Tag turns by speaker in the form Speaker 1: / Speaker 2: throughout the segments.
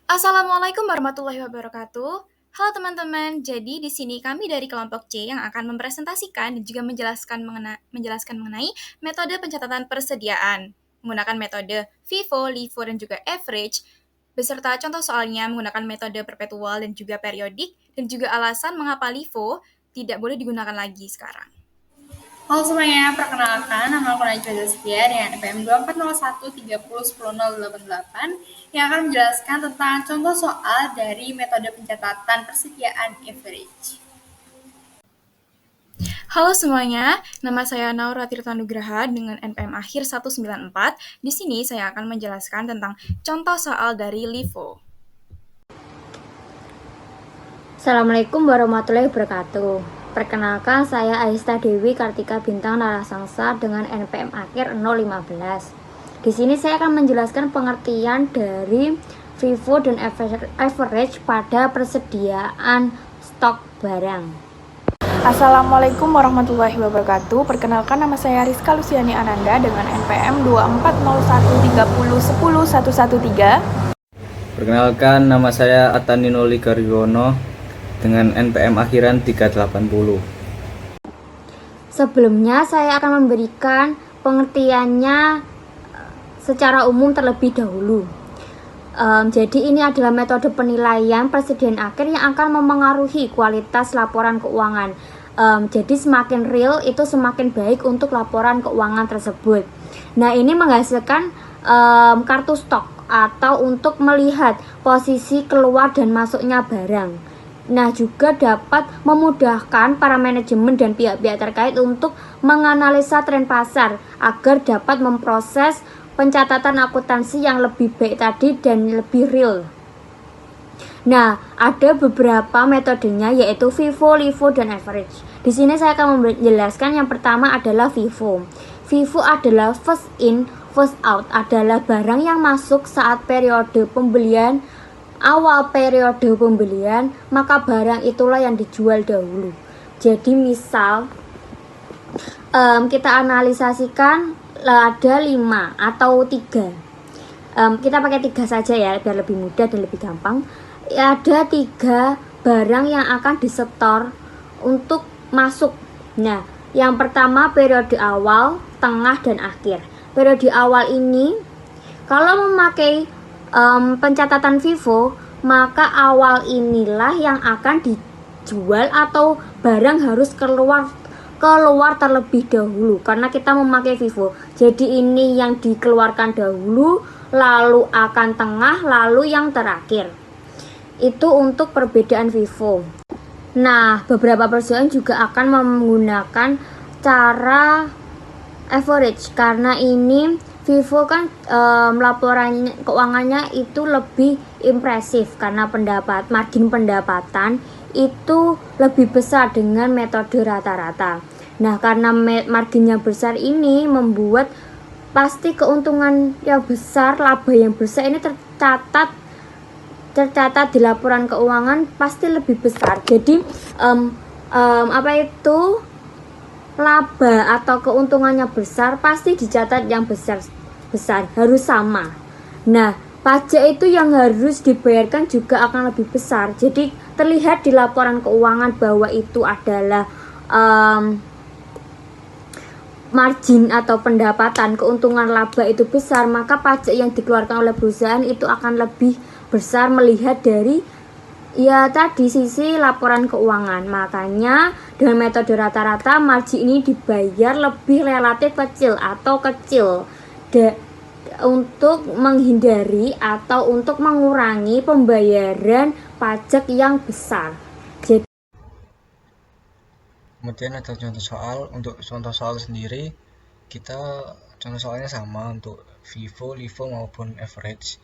Speaker 1: Assalamualaikum warahmatullahi wabarakatuh. Halo teman-teman, jadi di sini kami dari kelompok C yang akan mempresentasikan dan juga menjelaskan mengenai metode pencatatan persediaan menggunakan metode FIFO, LIFO, dan juga average beserta contoh soalnya menggunakan metode perpetual dan juga periodik dan juga alasan mengapa LIFO tidak boleh digunakan lagi sekarang.
Speaker 2: Halo semuanya, perkenalkan nama aku Najwa Zaskia dengan NPM 2401301088 yang akan menjelaskan tentang contoh soal dari metode pencatatan persediaan average.
Speaker 1: Halo semuanya, nama saya Naura Tirtanugraha dengan NPM akhir 194. Di sini saya akan menjelaskan tentang contoh soal dari LIFO.
Speaker 3: Assalamualaikum warahmatullahi wabarakatuh. Perkenalkan, saya Aista Dewi Kartika Bintang Narasangsa dengan NPM akhir 015. Di sini saya akan menjelaskan pengertian dari FIFO dan average pada persediaan stok barang.
Speaker 4: Assalamualaikum warahmatullahi wabarakatuh. Perkenalkan, nama saya Rizka Luciani Ananda dengan NPM 240130101113.
Speaker 5: Perkenalkan, nama saya Atanino Ligaryono dengan NPM akhiran 380.
Speaker 3: Sebelumnya saya akan memberikan pengertiannya secara umum terlebih dahulu. Jadi ini adalah metode penilaian persediaan akhir yang akan memengaruhi kualitas laporan keuangan. Jadi semakin real itu semakin baik untuk laporan keuangan tersebut. Nah, ini menghasilkan kartu stok atau untuk melihat posisi keluar dan masuknya barang. Nah, juga dapat memudahkan para manajemen dan pihak-pihak terkait untuk menganalisa tren pasar agar dapat memproses pencatatan akuntansi yang lebih baik tadi dan lebih real. Nah, ada beberapa metodenya yaitu FIFO, LIFO, dan average. Di sini saya akan menjelaskan yang pertama adalah FIFO. FIFO adalah first in, first out, adalah barang yang masuk saat periode pembelian. Awal periode pembelian, maka barang itulah yang dijual dahulu. Jadi misal kita analisasikan ada 5 atau 3. Kita pakai 3 saja ya biar lebih mudah dan lebih gampang. Ada 3 barang yang akan disetor untuk masuk. Nah, yang pertama periode awal, tengah, dan akhir. Periode awal ini kalau memakai pencatatan FIFO, maka awal inilah yang akan dijual atau barang harus keluar terlebih dahulu karena kita memakai FIFO. Jadi ini yang dikeluarkan dahulu, lalu akan tengah, lalu yang terakhir. Itu untuk perbedaan FIFO. Nah, beberapa perusahaan juga akan menggunakan cara average karena ini FIFO kan laporan keuangannya itu lebih impresif karena margin pendapatan itu lebih besar dengan metode rata-rata. Nah, karena marginnya besar ini membuat pasti keuntungan yang besar, laba yang besar ini tercatat di laporan keuangan pasti lebih besar. Jadi laba atau keuntungannya besar pasti dicatat yang besar harus sama. Nah, pajak itu yang harus dibayarkan juga akan lebih besar. Jadi terlihat di laporan keuangan bahwa itu adalah margin atau pendapatan, keuntungan laba itu besar, maka pajak yang dikeluarkan oleh perusahaan itu akan lebih besar melihat dari sisi laporan keuangan. Makanya dengan metode rata-rata margin ini dibayar lebih relatif kecil atau kecil untuk menghindari atau untuk mengurangi pembayaran pajak yang besar.
Speaker 6: Kemudian ada contoh soal. Untuk contoh soal sendiri, contoh soalnya sama untuk FIFO, LIFO maupun average.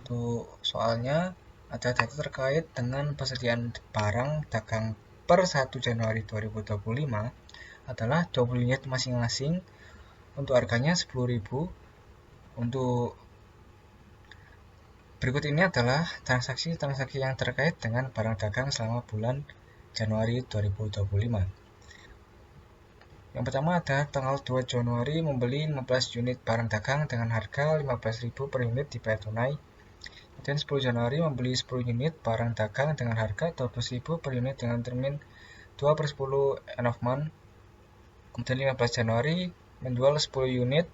Speaker 6: Untuk soalnya ada data terkait dengan persediaan barang dagang per 1 Januari 2025 adalah 20 unit masing-masing. Untuk harganya 10.000. Untuk berikut ini adalah transaksi-transaksi yang terkait dengan barang dagang selama bulan Januari 2025. Yang pertama ada tanggal 2 Januari membeli 15 unit barang dagang dengan harga 15.000 per unit dibayar tunai. Kemudian 10 Januari membeli 10 unit barang dagang dengan harga 12.000 per unit dengan termin 2/10 end of month. Kemudian 15 Januari menjual 10 unit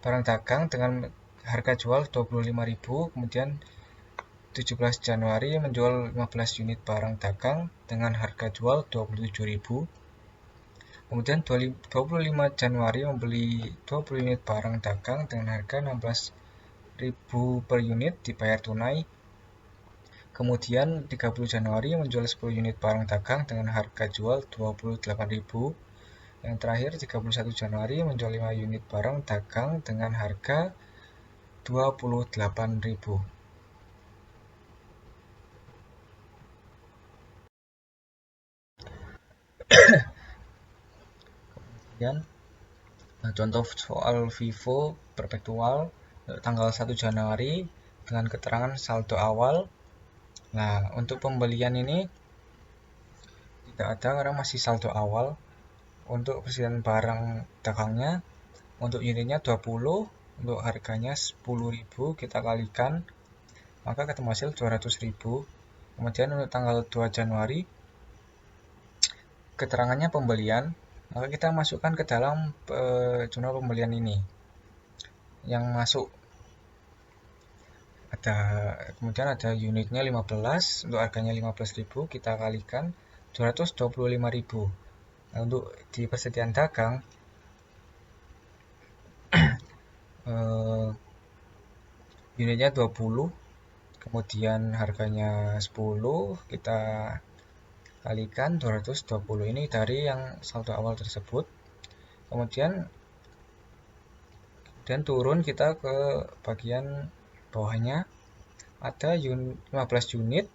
Speaker 6: barang dagang dengan harga jual 25.000. Kemudian 17 Januari menjual 15 unit barang dagang dengan harga jual 27.000. Kemudian 25 Januari membeli 20 unit barang dagang dengan harga 16.000 per unit dibayar tunai. Kemudian 30 Januari menjual 10 unit barang dagang dengan harga jual 28.000. Yang terakhir 31 Januari menjual 5 unit barang dagang dengan harga 28.000. Kemudian contoh soal FIFO perpetual tanggal 1 Januari dengan keterangan saldo awal. Nah, untuk pembelian ini tidak ada karena masih saldo awal. Untuk persediaan barang dagangnya, untuk unitnya 20, untuk harganya 10.000 kita kalikan, maka ketemu hasil 200.000. Kemudian untuk tanggal 2 Januari, keterangannya pembelian, maka kita masukkan ke dalam jurnal pembelian ini. Yang masuk kemudian ada unitnya 15, untuk harganya 15.000 kita kalikan 225.000. Nah, untuk di persediaan dagang unitnya 20, kemudian harganya 10, kita kalikan 220. Ini dari yang saldo awal tersebut. Kemudian turun kita ke bagian bawahnya, ada 15 unit.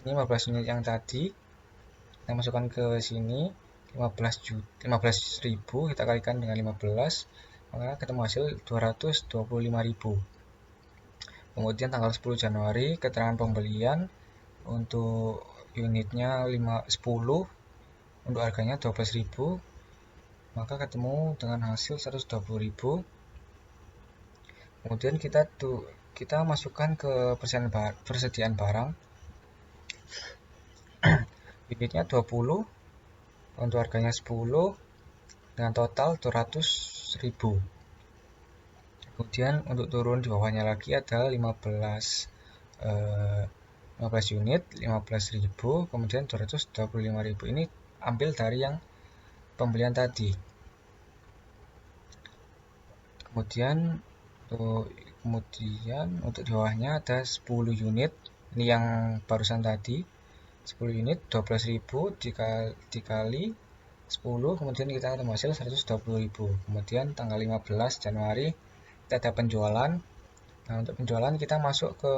Speaker 6: Ini 15 unit yang tadi kita masukkan ke sini, 15.000 kita kalikan dengan 15, maka ketemu hasil 225.000. Kemudian tanggal 10 Januari keterangan pembelian untuk unitnya 10, untuk harganya 12.000, maka ketemu dengan hasil 120.000. Kemudian kita masukkan ke persediaan barang. Unitnya 20, untuk harganya 10 dengan total 200.000. Kemudian untuk turun di bawahnya lagi ada 15 unit 15.000, kemudian 225.000. Ini ambil dari yang pembelian tadi. Kemudian untuk di bawahnya ada 10 unit. Ini yang barusan tadi, 10 unit 12.000 dikali 10, kemudian kita ketemu hasil 120.000. Kemudian tanggal 15 Januari kita ada penjualan. Nah, untuk penjualan kita masuk ke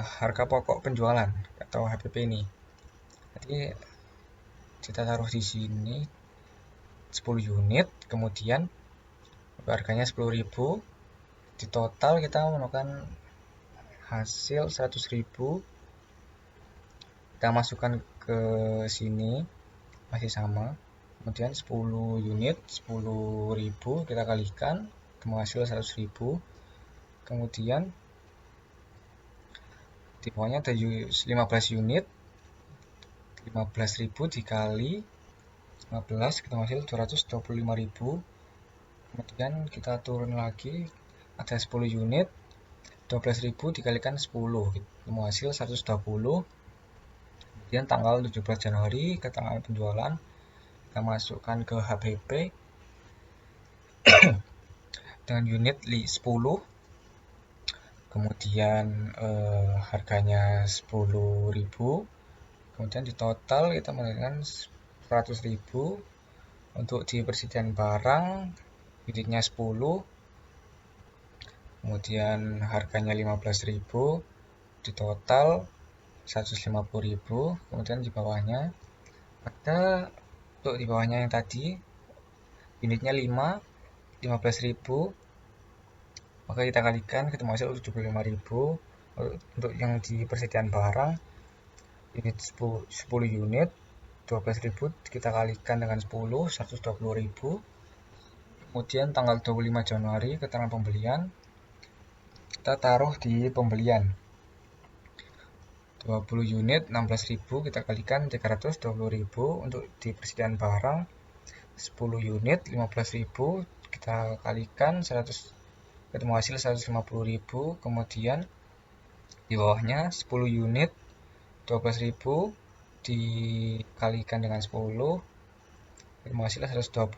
Speaker 6: harga pokok penjualan atau HPP ini. Jadi kita taruh di sini 10 unit, kemudian harganya 10.000. Di total kita menemukan hasil 100.000. Kita masukkan ke sini masih sama. Kemudian 10 unit 10.000 kita kalikan, ketemu hasil 100.000. Kemudian di bawahnya ada 15 unit 15.000 dikali 15, ketemu hasil 225.000. Kemudian kita turun lagi, ada 10 unit 12.000 dikalikan 10, ketemu hasil 120. Kemudian tanggal 17 Januari keterangan penjualan kita masukkan ke HPP dengan unit 10, kemudian harganya 10.000. Kemudian di total kita mendapatkan 100.000. Untuk di persediaan barang unitnya 10, kemudian harganya 15.000, di total 150.000. Kemudian di bawahnya ada, untuk di bawahnya yang tadi unitnya 15.000, maka kita kalikan ketemu hasil 75.000. Untuk yang di persediaan barang unit 10 unit 12.000 kita kalikan dengan 10, 120.000. Kemudian tanggal 25 Januari keterangan pembelian kita taruh di pembelian. 20 unit 16.000 kita kalikan 320.000 untuk di persediaan barang. 10 unit 15.000 kita kalikan 100, ketemu hasil 150.000. Kemudian di bawahnya 10 unit 12.000 dikalikan dengan 10, ketemu hasil 120.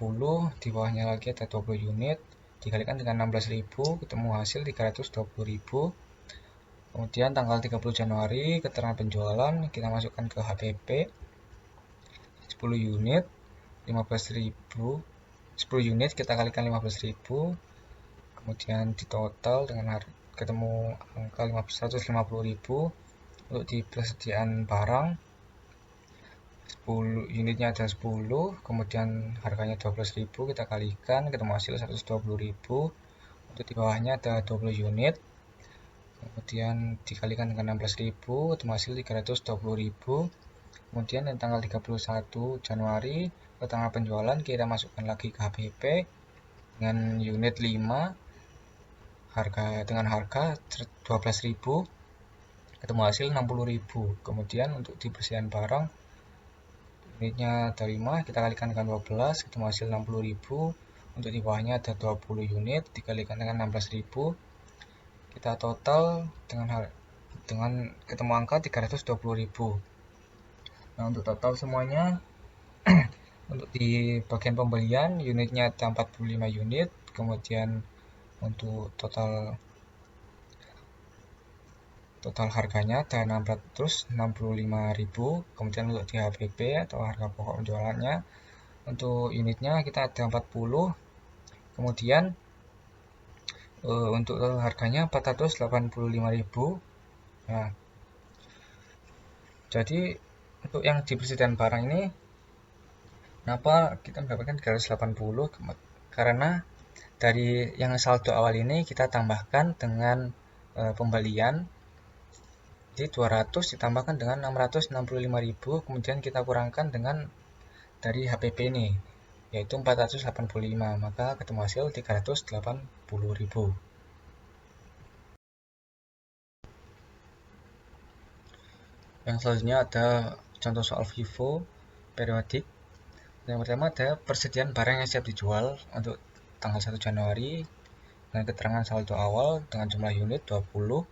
Speaker 6: Di bawahnya lagi ada 20 unit dikalikan dengan 16.000, ketemu hasil 320.000. Kemudian tanggal 30 Januari keterangan penjualan kita masukkan ke HPP. 10 unit 15.000, 10 unit kita kalikan 15.000, kemudian di total dengan ketemu angka 150.000 untuk di persediaan barang. 10 unitnya ada 10, kemudian harganya 12.000 kita kalikan ketemu hasil 120.000. Untuk di bawahnya ada 20 unit kemudian dikalikan dengan 16.000 ketemu hasil 320.000. Kemudian yang tanggal 31 Januari tanggal penjualan kita masukkan lagi ke HPP dengan unit 5 dengan harga 12.000 ketemu hasil 60.000. Kemudian untuk di persediaan barang unitnya ada 5 kita kalikan dengan 12 ketemu hasil 60.000. Untuk di bawahnya ada 20 unit dikalikan dengan 16.000, kita total dengan ketemu angka 320.000. Nah, untuk total semuanya untuk di bagian pembelian unitnya ada 45 unit, kemudian untuk total harganya ada 665.000. Kemudian untuk di HPP atau harga pokok penjualannya untuk unitnya kita ada 40. Kemudian untuk total harganya 485.000. Nah, jadi untuk yang di persediaan barang ini kenapa kita mendapatkan 380? Karena dari yang saldo awal ini kita tambahkan dengan pembelian, jadi 200 ditambahkan dengan 665.000, kemudian kita kurangkan dengan dari HPP ini yaitu 485, maka ketemu hasil 380.000. Yang selanjutnya ada contoh soal FIFO periodik. Yang pertama ada persediaan barang yang siap dijual untuk tanggal 1 Januari dengan keterangan saldo awal dengan jumlah unit 20,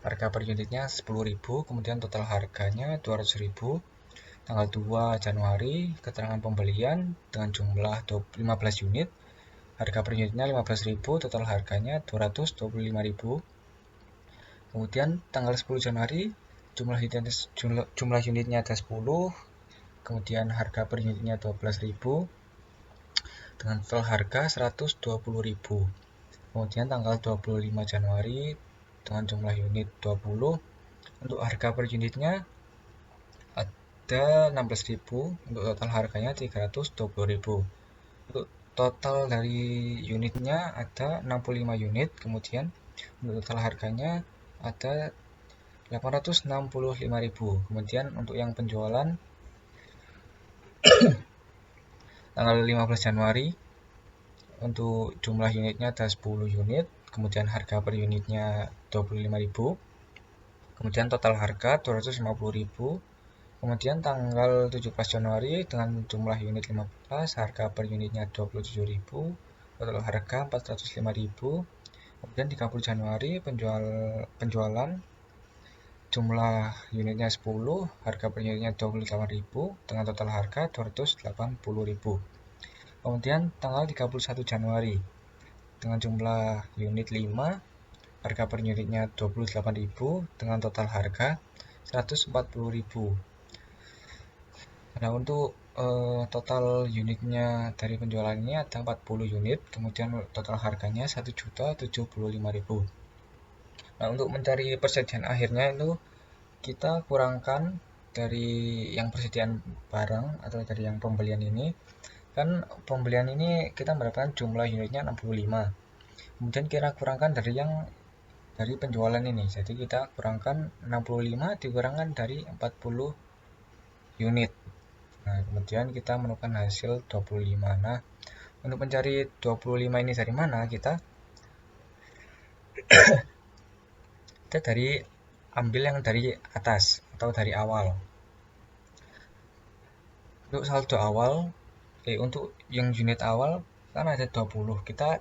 Speaker 6: harga per unitnya 10.000, kemudian total harganya 200.000. Tanggal 2 Januari keterangan pembelian dengan jumlah 15 unit, harga per unitnya 15.000, total harganya 225.000. Kemudian tanggal 10 Januari jumlah unitnya ada 10, kemudian harga per unitnya 12.000 dengan total harga 120.000. Kemudian tanggal 25 Januari dengan jumlah unit 20, untuk harga per unitnya ada 16.000, untuk total harganya 320.000. Untuk total dari unitnya ada 65 unit, kemudian untuk total harganya ada 865.000. Kemudian untuk yang penjualan tanggal 15 Januari untuk jumlah unitnya ada 10 unit, kemudian harga per unitnya 25.000, kemudian total harga 250.000. Kemudian tanggal 17 Januari dengan jumlah unit 15, harga per unitnya 27.000, total harga 405.000. Kemudian 30 Januari penjualan jumlah unitnya 10, harga per unitnya 28.000 dengan total harga 280.000. Kemudian tanggal 31 Januari dengan jumlah unit 5, harga per unitnya 28.000 dengan total harga 140.000. Nah, untuk total unitnya dari penjualan ini ada 40 unit, kemudian total harganya 1.075.000. Nah, untuk mencari persediaan akhirnya itu kita kurangkan dari yang persediaan barang atau dari yang pembelian ini. Kan pembelian ini kita mendapatkan jumlah unitnya 65. Kemudian kita kurangkan dari penjualan ini. Jadi kita kurangkan 65 dikurangkan dari 40 unit. Nah, kemudian kita menemukan hasil 25. Nah, untuk mencari 25 ini dari mana, kita kita ambil yang dari atas atau dari awal. Untuk saldo awal, untuk yang unit awal kan ada 20, kita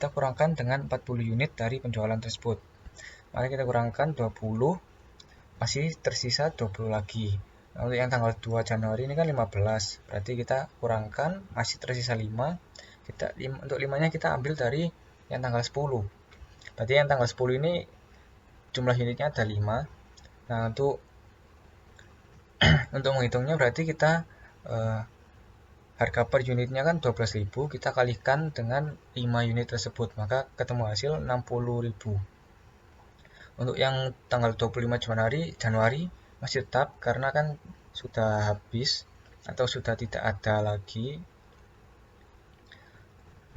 Speaker 6: kurangkan dengan 40 unit dari penjualan tersebut. Maka kita kurangkan 20, masih tersisa 20 lagi. Nah, untuk yang tanggal 2 Januari ini kan 15, berarti kita kurangkan, masih tersisa 5. Untuk 5-nya kita ambil dari yang tanggal 10. Berarti yang tanggal 10 ini jumlah unitnya ada 5. Nah, untuk menghitungnya berarti kita harga per unitnya kan 12.000, kita kalikan dengan 5 unit tersebut, maka ketemu hasil 60.000. Untuk yang tanggal 25 Januari masih tetap, karena kan sudah habis atau sudah tidak ada lagi.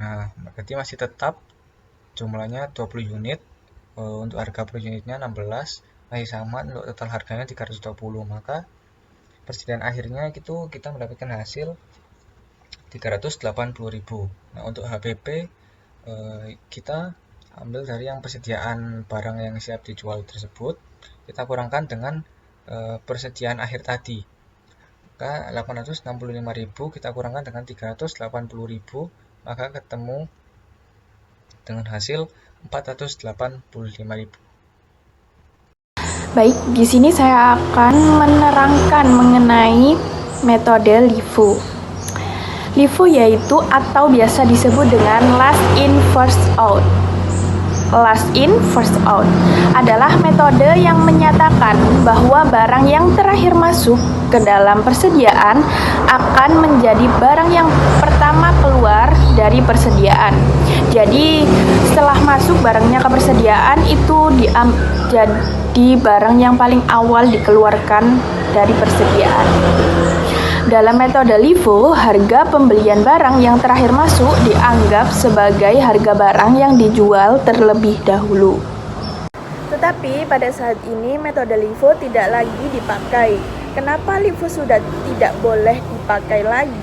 Speaker 6: Nah, berarti masih tetap jumlahnya 20 unit. Untuk harga per unitnya 16, masih sama. Untuk total harganya 320, maka persediaan akhirnya itu kita mendapatkan hasil 380.000. Nah, untuk HPP kita ambil dari yang persediaan barang yang siap dijual tersebut, kita kurangkan dengan persediaan akhir tadi. Maka 865.000 kita kurangkan dengan 380.000, maka ketemu dengan hasil 485.000.
Speaker 4: Baik, di sini saya akan menerangkan mengenai metode LIFO. LIFO yaitu atau biasa disebut dengan last in first out. Last in first out adalah metode yang menyatakan bahwa barang yang terakhir masuk ke dalam persediaan akan menjadi barang yang pertama keluar dari persediaan. Jadi setelah masuk barangnya ke persediaan itu jadi barang yang paling awal dikeluarkan dari persediaan. Dalam metode LIFO, harga pembelian barang yang terakhir masuk dianggap sebagai harga barang yang dijual terlebih dahulu. Tetapi pada saat ini metode LIFO tidak lagi dipakai. Kenapa LIFO sudah tidak boleh dipakai lagi?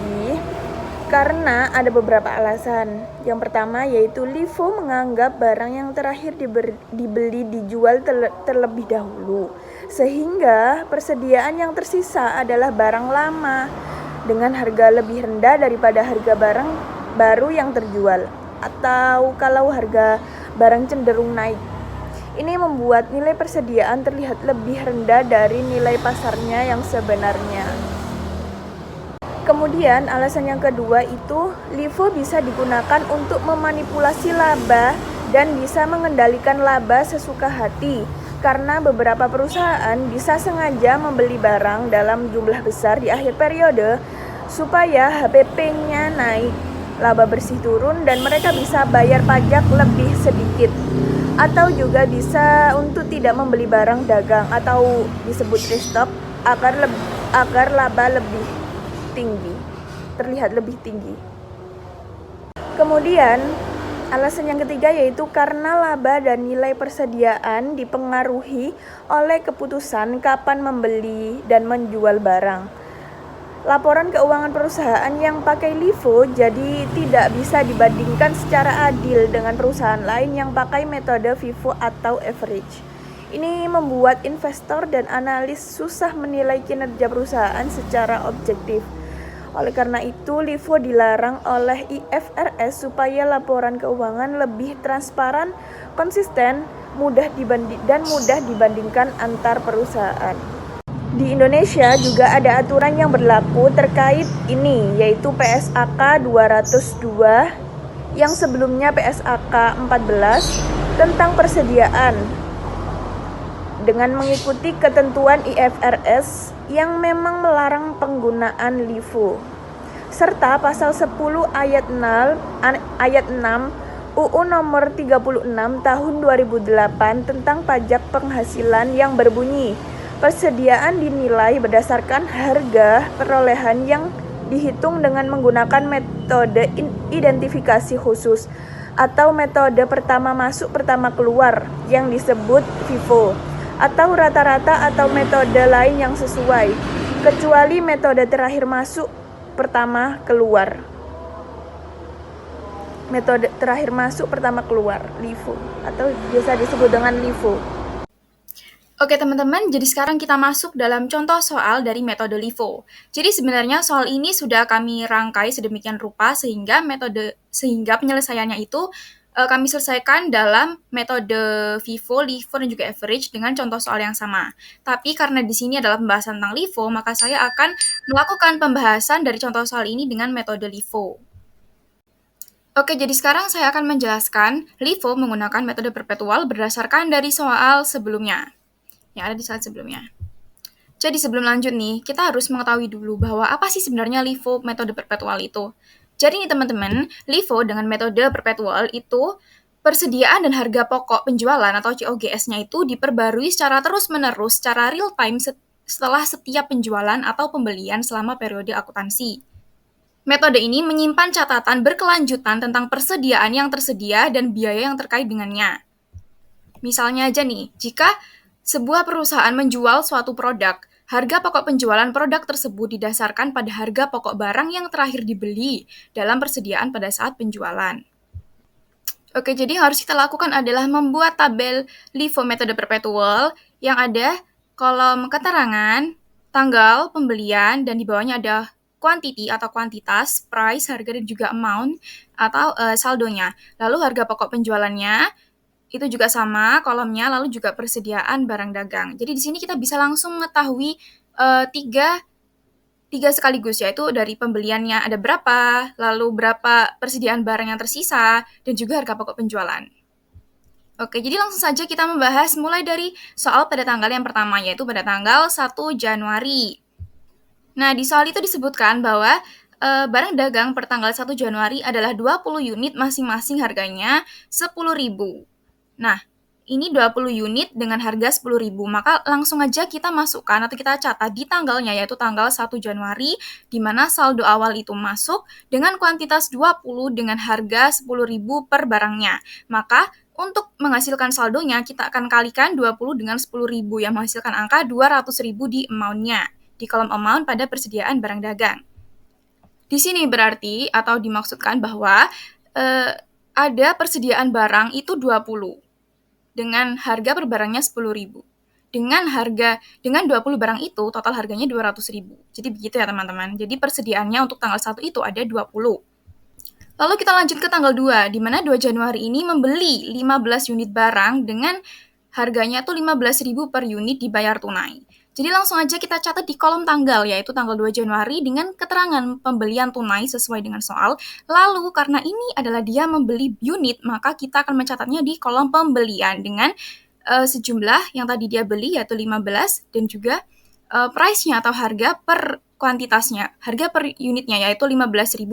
Speaker 4: Karena ada beberapa alasan. Yang pertama yaitu LIFO menganggap barang yang terakhir dibeli dijual terlebih dahulu, sehingga persediaan yang tersisa adalah barang lama dengan harga lebih rendah daripada harga barang baru yang terjual, atau kalau harga barang cenderung naik. Ini membuat nilai persediaan terlihat lebih rendah dari nilai pasarnya yang sebenarnya. Kemudian alasan yang kedua itu LIFO bisa digunakan untuk memanipulasi laba dan bisa mengendalikan laba sesuka hati, karena beberapa perusahaan bisa sengaja membeli barang dalam jumlah besar di akhir periode supaya HPP-nya naik, laba bersih turun, dan mereka bisa bayar pajak lebih sedikit. Atau juga bisa untuk tidak membeli barang dagang atau disebut restock agar laba lebih tinggi, terlihat lebih tinggi. Kemudian alasan yang ketiga yaitu karena laba dan nilai persediaan dipengaruhi oleh keputusan kapan membeli dan menjual barang. Laporan keuangan perusahaan yang pakai LIFO jadi tidak bisa dibandingkan secara adil dengan perusahaan lain yang pakai metode FIFO atau average. Ini membuat investor dan analis susah menilai kinerja perusahaan secara objektif. Oleh karena itu, LIFO dilarang oleh IFRS supaya laporan keuangan lebih transparan, konsisten, mudah dibandingkan antar perusahaan. Di Indonesia juga ada aturan yang berlaku terkait ini, yaitu PSAK 202 yang sebelumnya PSAK 14 tentang persediaan, dengan mengikuti ketentuan IFRS yang memang melarang penggunaan LIFO, serta pasal 10 ayat 6 UU nomor 36 tahun 2008 tentang pajak penghasilan yang berbunyi, persediaan dinilai berdasarkan harga perolehan yang dihitung dengan menggunakan metode identifikasi khusus atau metode pertama masuk pertama keluar yang disebut FIFO, atau rata-rata atau metode lain yang sesuai, kecuali metode terakhir masuk pertama keluar. Metode terakhir masuk pertama keluar, LIFO, atau biasa disebut dengan LIFO.
Speaker 1: Oke teman-teman, jadi sekarang kita masuk dalam contoh soal dari metode LIFO. Jadi sebenarnya soal ini sudah kami rangkai sedemikian rupa sehingga penyelesaiannya itu kami selesaikan dalam metode FIFO, LIFO, dan juga average dengan contoh soal yang sama. Tapi karena di sini adalah pembahasan tentang LIFO, maka saya akan melakukan pembahasan dari contoh soal ini dengan metode LIFO. Oke, jadi sekarang saya akan menjelaskan LIFO menggunakan metode perpetual berdasarkan dari soal sebelumnya yang ada di slide sebelumnya. Jadi sebelum lanjut nih, kita harus mengetahui dulu bahwa apa sih sebenarnya LIFO metode perpetual itu. Jadi nih teman-teman, LIFO dengan metode perpetual itu persediaan dan harga pokok penjualan atau COGS-nya itu diperbarui secara terus-menerus, secara real time setelah setiap penjualan atau pembelian selama periode akuntansi. Metode ini menyimpan catatan berkelanjutan tentang persediaan yang tersedia dan biaya yang terkait dengannya. Misalnya aja nih, jika sebuah perusahaan menjual suatu produk, harga pokok penjualan produk tersebut didasarkan pada harga pokok barang yang terakhir dibeli dalam persediaan pada saat penjualan. Oke, jadi yang harus kita lakukan adalah membuat tabel LIFO metode perpetual yang ada kolom keterangan, tanggal pembelian, dan di bawahnya ada quantity atau kuantitas, price, harga, dan juga amount atau saldonya. Lalu harga pokok penjualannya itu juga sama kolomnya, lalu juga persediaan barang dagang. Jadi di sini kita bisa langsung mengetahui tiga sekaligus, yaitu dari pembeliannya ada berapa, lalu berapa persediaan barang yang tersisa, dan juga harga pokok penjualan. Oke, jadi langsung saja kita membahas mulai dari soal pada tanggal yang pertama, yaitu pada tanggal 1 Januari. Nah, di soal itu disebutkan bahwa barang dagang per tanggal 1 Januari adalah 20 unit masing-masing harganya 10.000. Nah, ini 20 unit dengan harga 10.000, maka langsung aja kita masukkan atau kita catat di tanggalnya, yaitu tanggal 1 Januari, di mana saldo awal itu masuk dengan kuantitas 20 dengan harga 10.000 per barangnya. Maka, untuk menghasilkan saldonya, kita akan kalikan 20 dengan 10.000 yang menghasilkan angka 200.000 di amount-nya, di kolom amount pada persediaan barang dagang. Di sini berarti atau dimaksudkan bahwa ada persediaan barang itu 20 dengan harga per barangnya 10.000. Dengan 20 barang itu total harganya 200.000. Jadi begitu ya teman-teman. Jadi persediaannya untuk tanggal 1 itu ada 20. Lalu kita lanjut ke tanggal 2, di mana 2 Januari ini membeli 15 unit barang dengan harganya tuh 15.000 per unit dibayar tunai. Jadi langsung aja kita catat di kolom tanggal, yaitu tanggal 2 Januari dengan keterangan pembelian tunai sesuai dengan soal. Lalu karena ini adalah dia membeli unit, maka kita akan mencatatnya di kolom pembelian dengan sejumlah yang tadi dia beli, yaitu 15, dan juga price-nya atau harga per kuantitasnya, harga per unitnya, yaitu 15.000.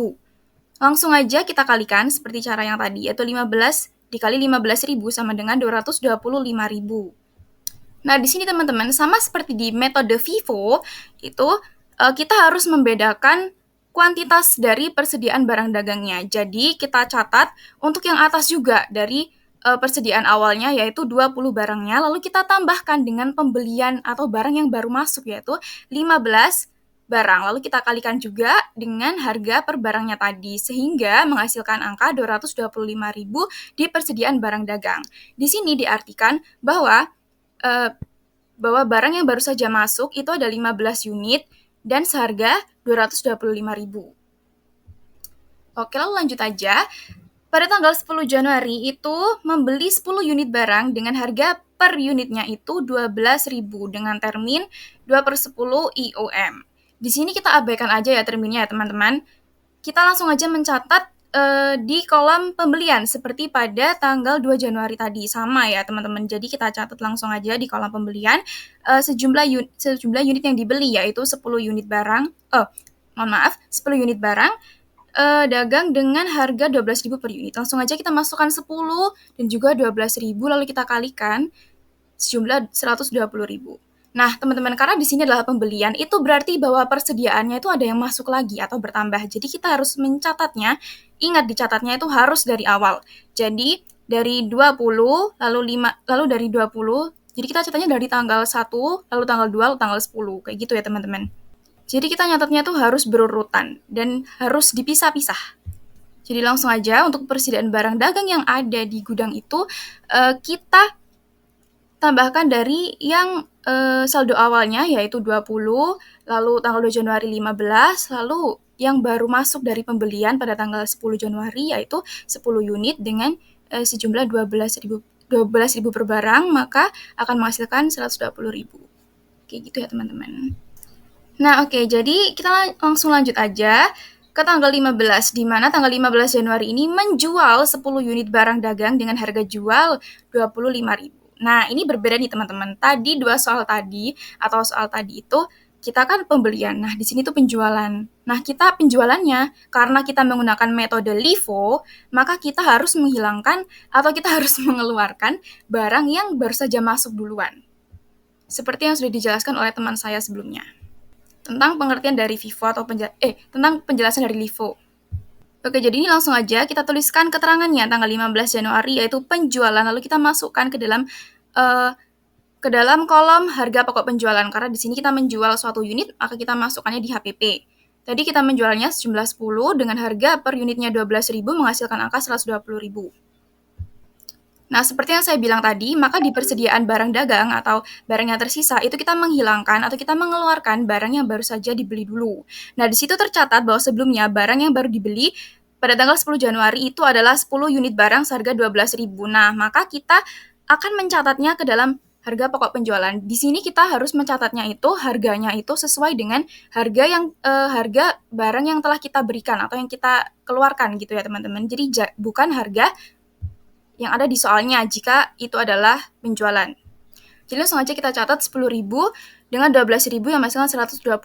Speaker 1: Langsung aja kita kalikan seperti cara yang tadi, yaitu 15 dikali 15.000 sama dengan 225.000. Nah, di sini teman-teman, sama seperti di metode FIFO, itu kita harus membedakan kuantitas dari persediaan barang dagangnya. Jadi, kita catat untuk yang atas juga dari persediaan awalnya, yaitu 20 barangnya, lalu kita tambahkan dengan pembelian atau barang yang baru masuk, yaitu 15 barang. Lalu kita kalikan juga dengan harga per barangnya tadi, sehingga menghasilkan angka 225.000 di persediaan barang dagang. Di sini diartikan bahwa barang yang baru saja masuk itu ada 15 unit dan seharga 225.000. Oke, lalu lanjut aja. Pada tanggal 10 Januari itu membeli 10 unit barang dengan harga per unitnya itu 12.000 dengan termin 2/10 IOM. Di sini kita abaikan aja ya terminnya ya teman-teman. Kita langsung aja mencatat di kolom pembelian seperti pada tanggal 2 Januari tadi, sama ya teman-teman. Jadi kita catat langsung aja di kolom pembelian sejumlah unit yang dibeli, yaitu 10 unit barang 10 unit barang dagang dengan harga 12.000 per unit. Langsung aja kita masukkan 10 dan juga 12.000, lalu kita kalikan sejumlah 120.000. Nah, teman-teman, karena di sini adalah pembelian, itu berarti bahwa persediaannya itu ada yang masuk lagi atau bertambah. Jadi kita harus mencatatnya, ingat dicatatnya itu harus dari awal. Jadi dari 20, lalu dari 20, jadi kita catatnya dari tanggal 1, lalu tanggal 2, lalu tanggal 10, kayak gitu ya teman-teman. Jadi kita nyatatnya tuh harus berurutan dan harus dipisah-pisah. Jadi langsung aja untuk persediaan barang dagang yang ada di gudang itu kita tambahkan dari yang saldo awalnya yaitu 20, lalu tanggal 2 Januari 15, lalu yang baru masuk dari pembelian pada tanggal 10 Januari yaitu 10 unit dengan sejumlah 12.000 per barang, maka akan menghasilkan 120.000. Kayak gitu ya teman-teman. Nah oke, jadi kita langsung lanjut aja ke tanggal 15, di mana tanggal 15 Januari ini menjual 10 unit barang dagang dengan harga jual 25.000. Nah, ini berbeda nih teman-teman. Tadi soal tadi itu kita kan pembelian. Nah, di sini tuh penjualan. Nah, kita penjualannya karena kita menggunakan metode LIFO, maka kita harus menghilangkan atau kita harus mengeluarkan barang yang baru saja masuk duluan. Seperti yang sudah dijelaskan oleh teman saya sebelumnya. Tentang pengertian dari FIFO atau tentang penjelasan dari LIFO. Oke, jadi ini langsung aja kita tuliskan keterangannya tanggal 15 Januari yaitu penjualan, lalu kita masukkan ke dalam kolom harga pokok penjualan karena di sini kita menjual suatu unit, maka kita masukkannya di HPP. Tadi kita menjualnya sejumlah 10 dengan harga per unitnya 12.000 menghasilkan angka 120.000. Nah, seperti yang saya bilang tadi, maka di persediaan barang dagang atau barang yang tersisa, itu kita menghilangkan atau kita mengeluarkan barang yang baru saja dibeli dulu. Nah, di situ tercatat bahwa sebelumnya barang yang baru dibeli pada tanggal 10 Januari itu adalah 10 unit barang seharga 12.000. Nah, maka kita akan mencatatnya ke dalam harga pokok penjualan. Di sini kita harus mencatatnya itu, harganya itu sesuai dengan harga barang yang telah kita berikan atau yang kita keluarkan gitu ya teman-teman. Jadi bukan harga yang ada di soalnya jika itu adalah penjualan. Jadi langsung aja kita catat 10.000 dengan 12.000 yang menghasilkan 120.000.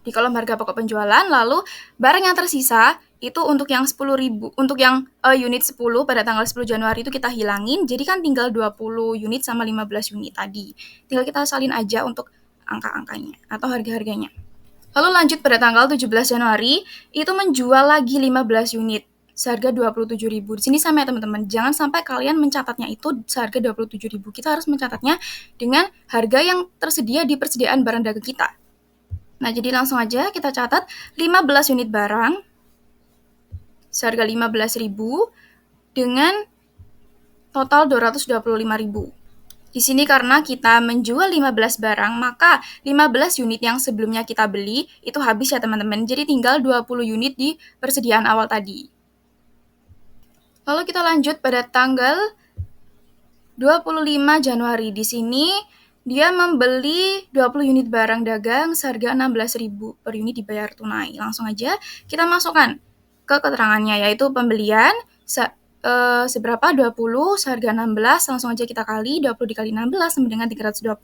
Speaker 1: Di kolom harga pokok penjualan, lalu barang yang tersisa itu untuk yang 10.000, untuk yang unit 10 pada tanggal 10 Januari itu kita hilangin, jadi kan tinggal 20 unit sama 15 unit tadi. Tinggal kita salin aja untuk angka-angkanya atau harga-harganya. Lalu lanjut pada tanggal 17 Januari, itu menjual lagi 15 unit. Seharga 27.000. Di sini sama ya teman-teman, jangan sampai kalian mencatatnya itu seharga 27.000. Kita harus mencatatnya dengan harga yang tersedia di persediaan barang dagang kita. Nah, jadi langsung aja kita catat 15 unit barang seharga 15.000 dengan total 225.000. Di sini karena kita menjual 15 barang, maka 15 unit yang sebelumnya kita beli itu habis ya teman-teman. Jadi tinggal 20 unit di persediaan awal tadi. Lalu kita lanjut pada tanggal 25 Januari. Di sini dia membeli 20 unit barang dagang seharga 16.000 per unit dibayar tunai. Langsung aja kita masukkan ke keterangannya yaitu pembelian seberapa 20 seharga 16, langsung aja kita kali 20 dikali 16 sama dengan 320.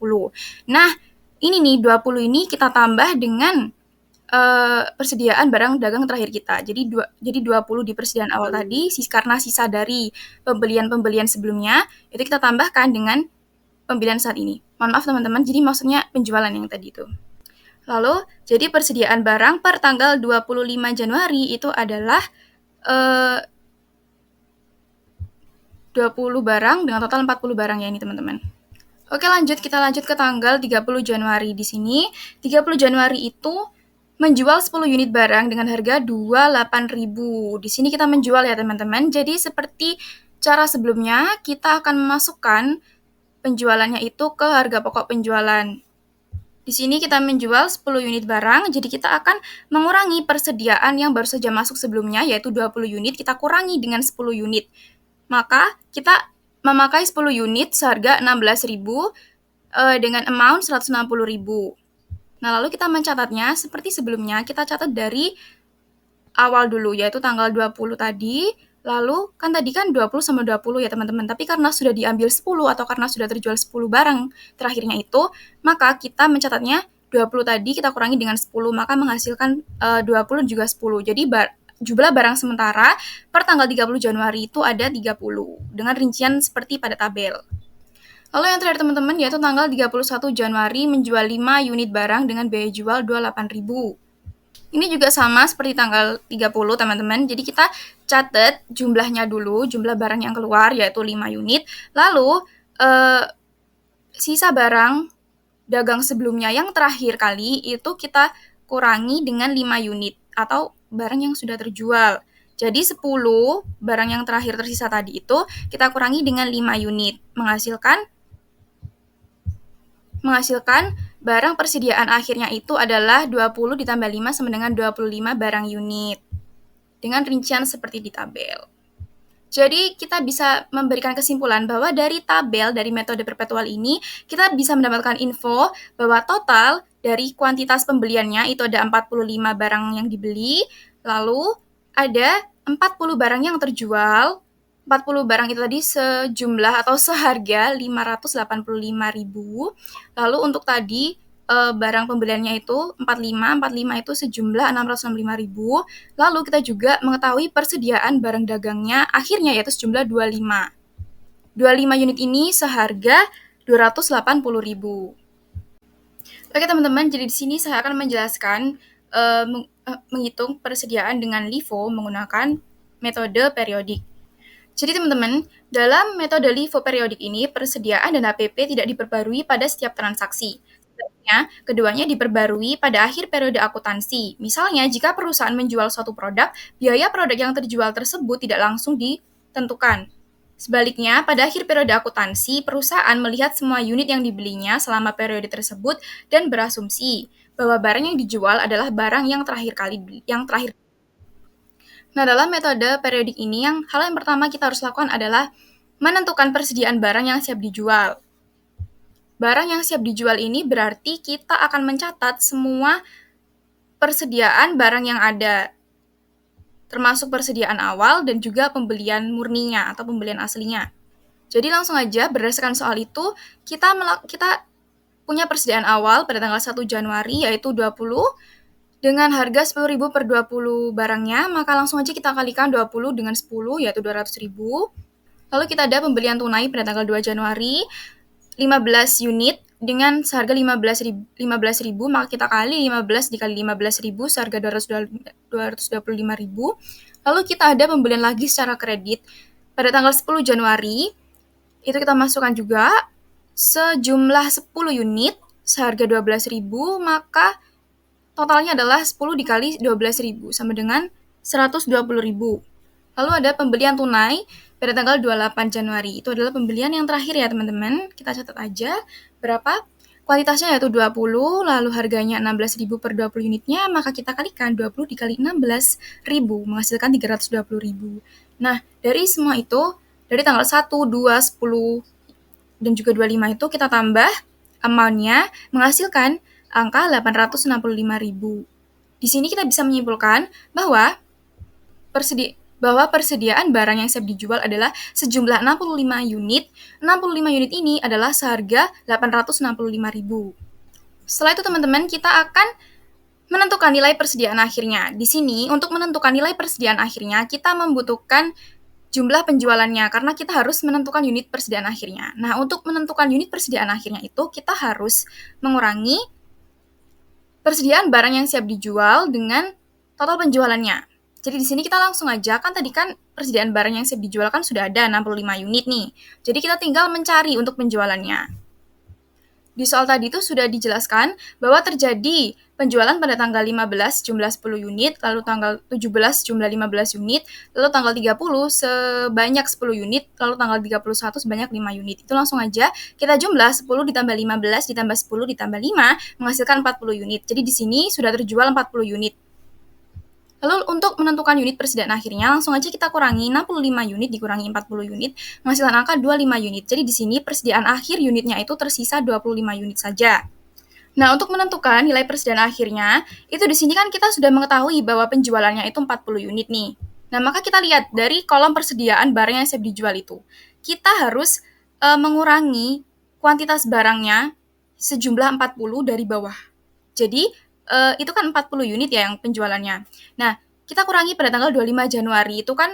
Speaker 1: Nah, ini nih 20 ini kita tambah dengan persediaan barang dagang terakhir kita. Jadi 20 di persediaan awal tadi, karena sisa dari pembelian sebelumnya, itu kita tambahkan dengan pembelian saat ini. Mohon maaf teman-teman, jadi maksudnya penjualan yang tadi itu. Lalu, jadi persediaan barang per tanggal 25 Januari itu adalah 20 barang dengan total 40 barang ya ini teman-teman. Oke kita lanjut ke tanggal 30 Januari. Di sini, 30 Januari itu menjual 10 unit barang dengan harga 28.000. Di sini kita menjual ya teman-teman. Jadi seperti cara sebelumnya, kita akan memasukkan penjualannya itu ke harga pokok penjualan. Di sini kita menjual 10 unit barang, jadi kita akan mengurangi persediaan yang baru saja masuk sebelumnya, yaitu 20 unit, kita kurangi dengan 10 unit. Maka kita memakai 10 unit seharga 16.000 dengan amount 160.000. Nah, lalu kita mencatatnya seperti sebelumnya, kita catat dari awal dulu, yaitu tanggal 20 tadi, lalu kan tadi kan 20 sama 20 ya teman-teman, tapi karena sudah diambil 10 atau karena sudah terjual 10 barang terakhirnya itu, maka kita mencatatnya 20 tadi kita kurangi dengan 10, maka menghasilkan 20 juga 10. Jadi jumlah barang sementara per tanggal 30 Januari itu ada 30, dengan rincian seperti pada tabel. Lalu yang terakhir teman-teman yaitu tanggal 31 Januari menjual 5 unit barang dengan biaya jual 28.000. Ini juga sama seperti tanggal 30 teman-teman. Jadi kita catat jumlahnya dulu, jumlah barang yang keluar yaitu 5 unit. Lalu sisa barang dagang sebelumnya yang terakhir kali itu kita kurangi dengan 5 unit atau barang yang sudah terjual. Jadi 10 barang yang terakhir tersisa tadi itu kita kurangi dengan 5 unit, menghasilkan barang persediaan akhirnya itu adalah 20 ditambah 5 sama dengan 25 barang unit. Dengan rincian seperti di tabel. Jadi kita bisa memberikan kesimpulan bahwa dari tabel dari metode perpetual ini kita bisa mendapatkan info bahwa total dari kuantitas pembeliannya itu ada 45 barang yang dibeli, lalu ada 40 barang yang terjual. 40 barang itu tadi sejumlah atau seharga 585.000. Lalu untuk tadi barang pembeliannya itu 45 itu sejumlah 665.000. Lalu kita juga mengetahui persediaan barang dagangnya akhirnya yaitu sejumlah 25. 25 unit ini seharga 280.000. Oke teman-teman, jadi di sini saya akan menjelaskan menghitung persediaan dengan LIFO menggunakan metode periodik. Jadi teman-teman, dalam metode LIFO periodik ini, persediaan dan HPP tidak diperbarui pada setiap transaksi. Sebaliknya, keduanya diperbarui pada akhir periode akuntansi. Misalnya, jika perusahaan menjual suatu produk, biaya produk yang terjual tersebut tidak langsung ditentukan. Sebaliknya, pada akhir periode akuntansi, perusahaan melihat semua unit yang dibelinya selama periode tersebut dan berasumsi bahwa barang yang dijual adalah barang yang terakhir. Nah, dalam metode periodik ini, hal yang pertama kita harus lakukan adalah menentukan persediaan barang yang siap dijual. Barang yang siap dijual ini berarti kita akan mencatat semua persediaan barang yang ada, termasuk persediaan awal dan juga pembelian murninya atau pembelian aslinya. Jadi langsung aja berdasarkan soal itu, kita punya persediaan awal pada tanggal 1 Januari yaitu 20, dengan harga 10.000 per 20 barangnya, maka langsung aja kita kalikan 20 dengan 10, yaitu 200.000. Lalu kita ada pembelian tunai pada tanggal 2 Januari, 15 unit dengan seharga 15.000, maka kita kali 15 dikali 15.000 seharga 225.000. Lalu kita ada pembelian lagi secara kredit pada tanggal 10 Januari, itu kita masukkan juga sejumlah 10 unit seharga 12.000, maka totalnya adalah 10 dikali 12.000 sama dengan 120.000. Lalu ada pembelian tunai pada tanggal 28 Januari. Itu adalah pembelian yang terakhir ya teman-teman. Kita catat aja berapa kuantitasnya yaitu 20, lalu harganya 16.000 per 20 unitnya, maka kita kalikan 20 dikali 16.000 menghasilkan 320.000. Nah, dari semua itu, dari tanggal 1, 2, 10, dan juga 25 itu kita tambah amount-nya menghasilkan angka 865.000. Di sini kita bisa menyimpulkan bahwa persediaan barang yang siap dijual adalah sejumlah 65 unit. 65 unit ini adalah seharga 865.000. Setelah itu teman-teman, kita akan menentukan nilai persediaan akhirnya. Di sini untuk menentukan nilai persediaan akhirnya kita membutuhkan jumlah penjualannya karena kita harus menentukan unit persediaan akhirnya. Nah, untuk menentukan unit persediaan akhirnya itu kita harus mengurangi persediaan barang yang siap dijual dengan total penjualannya. Jadi di sini kita langsung aja, kan tadi kan persediaan barang yang siap dijual kan sudah ada 65 unit nih. Jadi kita tinggal mencari untuk penjualannya. Di soal tadi itu sudah dijelaskan bahwa terjadi penjualan pada tanggal 15 jumlah 10 unit, lalu tanggal 17 jumlah 15 unit, lalu tanggal 30 sebanyak 10 unit, lalu tanggal 31 sebanyak 5 unit. Itu langsung aja kita jumlah 10 ditambah 15 ditambah 10 ditambah 5 menghasilkan 40 unit. Jadi di sini sudah terjual 40 unit. Lalu untuk menentukan unit persediaan akhirnya, langsung aja kita kurangi 65 unit dikurangi 40 unit, menghasilkan angka 25 unit. Jadi di sini persediaan akhir unitnya itu tersisa 25 unit saja. Nah, untuk menentukan nilai persediaan akhirnya, itu di sini kan kita sudah mengetahui bahwa penjualannya itu 40 unit nih. Nah, maka kita lihat dari kolom persediaan barang yang siap dijual itu. Kita harus mengurangi kuantitas barangnya sejumlah 40 dari bawah. Jadi, itu kan 40 unit ya yang penjualannya. Nah, kita kurangi pada tanggal 25 Januari, itu kan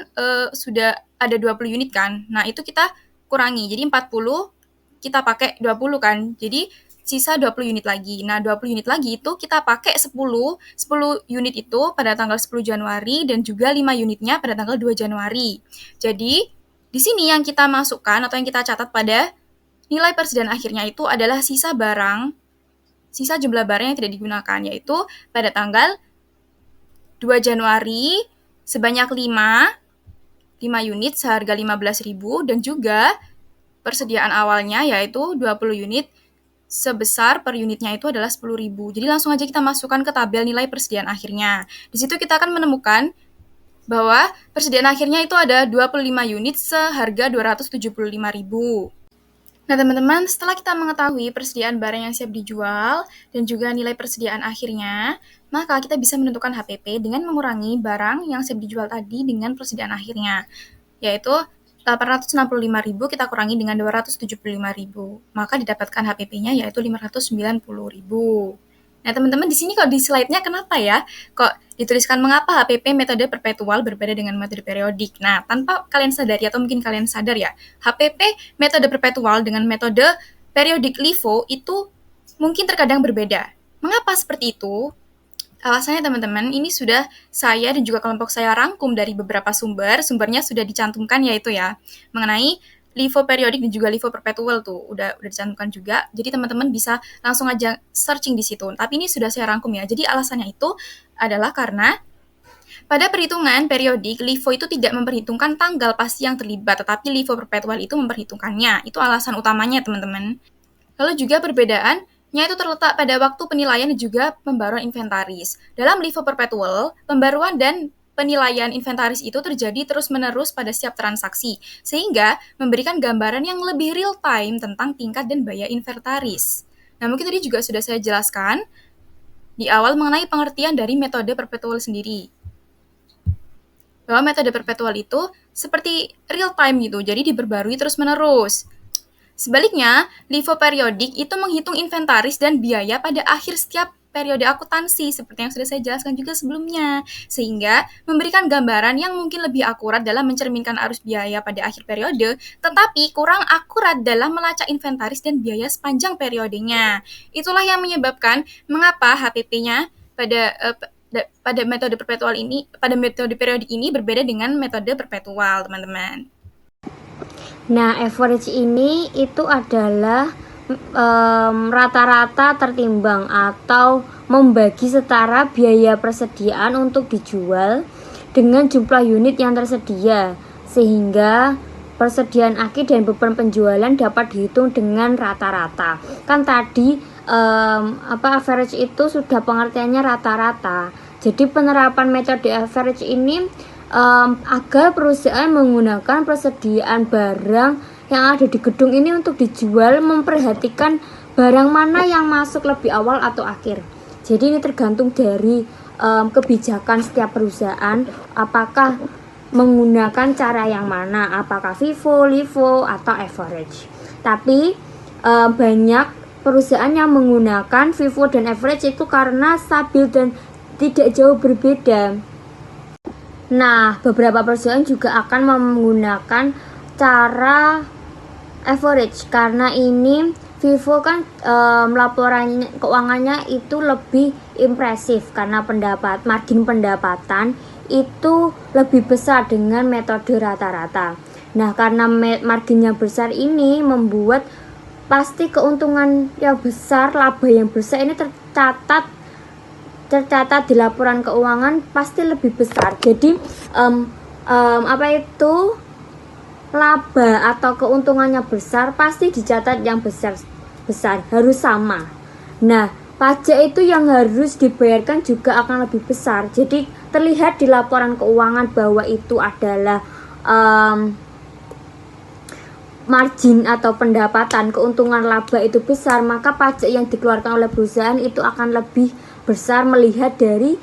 Speaker 1: sudah ada 20 unit kan. Nah, itu kita kurangi. Jadi 40 kita pakai 20 kan. Jadi sisa 20 unit lagi. Nah, 20 unit lagi itu kita pakai 10 unit itu pada tanggal 10 Januari dan juga 5 unitnya pada tanggal 2 Januari. Jadi, di sini yang kita masukkan atau yang kita catat pada nilai persediaan akhirnya itu adalah sisa jumlah barang yang tidak digunakan, yaitu pada tanggal 2 Januari sebanyak 5 unit seharga 15.000 dan juga persediaan awalnya yaitu 20 unit sebesar per unitnya itu adalah 10.000. Jadi langsung aja kita masukkan ke tabel nilai persediaan akhirnya. Di situ kita akan menemukan bahwa persediaan akhirnya itu ada 25 unit seharga 275.000. Nah, teman-teman, setelah kita mengetahui persediaan barang yang siap dijual dan juga nilai persediaan akhirnya, maka kita bisa menentukan HPP dengan mengurangi barang yang siap dijual tadi dengan persediaan akhirnya, yaitu 865.000 kita kurangi dengan 275.000. Maka didapatkan HPP-nya yaitu 590.000. Nah, teman-teman, di sini kok di slide-nya kenapa ya? Kok dituliskan mengapa HPP metode perpetual berbeda dengan metode periodik? Nah, tanpa kalian sadari atau mungkin kalian sadar ya, HPP metode perpetual dengan metode periodik LIFO itu mungkin terkadang berbeda. Mengapa seperti itu? Alasannya teman-teman, ini sudah saya dan juga kelompok saya rangkum dari beberapa sumbernya sudah dicantumkan yaitu ya, mengenai LIFO periodik dan juga LIFO perpetual tuh, udah dicantumkan juga, jadi teman-teman bisa langsung aja searching di situ, tapi ini sudah saya rangkum ya, jadi alasannya itu adalah karena pada perhitungan periodik, LIFO itu tidak memperhitungkan tanggal pasti yang terlibat, tetapi LIFO perpetual itu memperhitungkannya, itu alasan utamanya teman-teman. Lalu juga perbedaannya itu terletak pada waktu penilaian dan juga pembaruan inventaris. Dalam LIFO perpetual, pembaruan dan penilaian inventaris itu terjadi terus-menerus pada setiap transaksi, sehingga memberikan gambaran yang lebih real time tentang tingkat dan biaya inventaris. Nah, mungkin tadi juga sudah saya jelaskan di awal mengenai pengertian dari metode perpetual sendiri. Bahwa metode perpetual itu seperti real time gitu, jadi diperbarui terus-menerus. Sebaliknya, LIFO periodik itu menghitung inventaris dan biaya pada akhir setiap periode akuntansi, seperti yang sudah saya jelaskan juga sebelumnya, sehingga memberikan gambaran yang mungkin lebih akurat dalam mencerminkan arus biaya pada akhir periode, tetapi kurang akurat dalam melacak inventaris dan biaya sepanjang periodenya. Itulah yang menyebabkan mengapa HPP-nya pada metode perpetual ini, pada metode periodik ini berbeda dengan metode perpetual, teman-teman.
Speaker 3: Nah, average ini itu adalah rata-rata tertimbang atau membagi setara biaya persediaan untuk dijual dengan jumlah unit yang tersedia, sehingga persediaan akhir dan beban penjualan dapat dihitung dengan rata-rata. Kan tadi average itu sudah pengertiannya rata-rata. Jadi penerapan metode average ini agar perusahaan menggunakan persediaan barang yang ada di gedung ini untuk dijual, memperhatikan barang mana yang masuk lebih awal atau akhir. Jadi ini tergantung dari kebijakan setiap perusahaan, apakah menggunakan cara yang mana, apakah FIFO, LIFO, atau average. Tapi banyak perusahaan yang menggunakan FIFO dan average itu karena stabil dan tidak jauh berbeda. Nah, beberapa perusahaan juga akan menggunakan cara average karena ini FIFO kan laporan keuangannya itu lebih impresif karena margin pendapatan itu lebih besar dengan metode rata-rata. Nah, karena marginnya besar ini membuat pasti keuntungan yang besar, laba yang besar ini tercatat di laporan keuangan pasti lebih besar. Jadi laba atau keuntungannya besar pasti dicatat yang besar harus sama. Nah, pajak itu yang harus dibayarkan juga akan lebih besar. Jadi terlihat di laporan keuangan bahwa itu adalah margin atau pendapatan, keuntungan laba itu besar, maka pajak yang dikeluarkan oleh perusahaan itu akan lebih besar melihat dari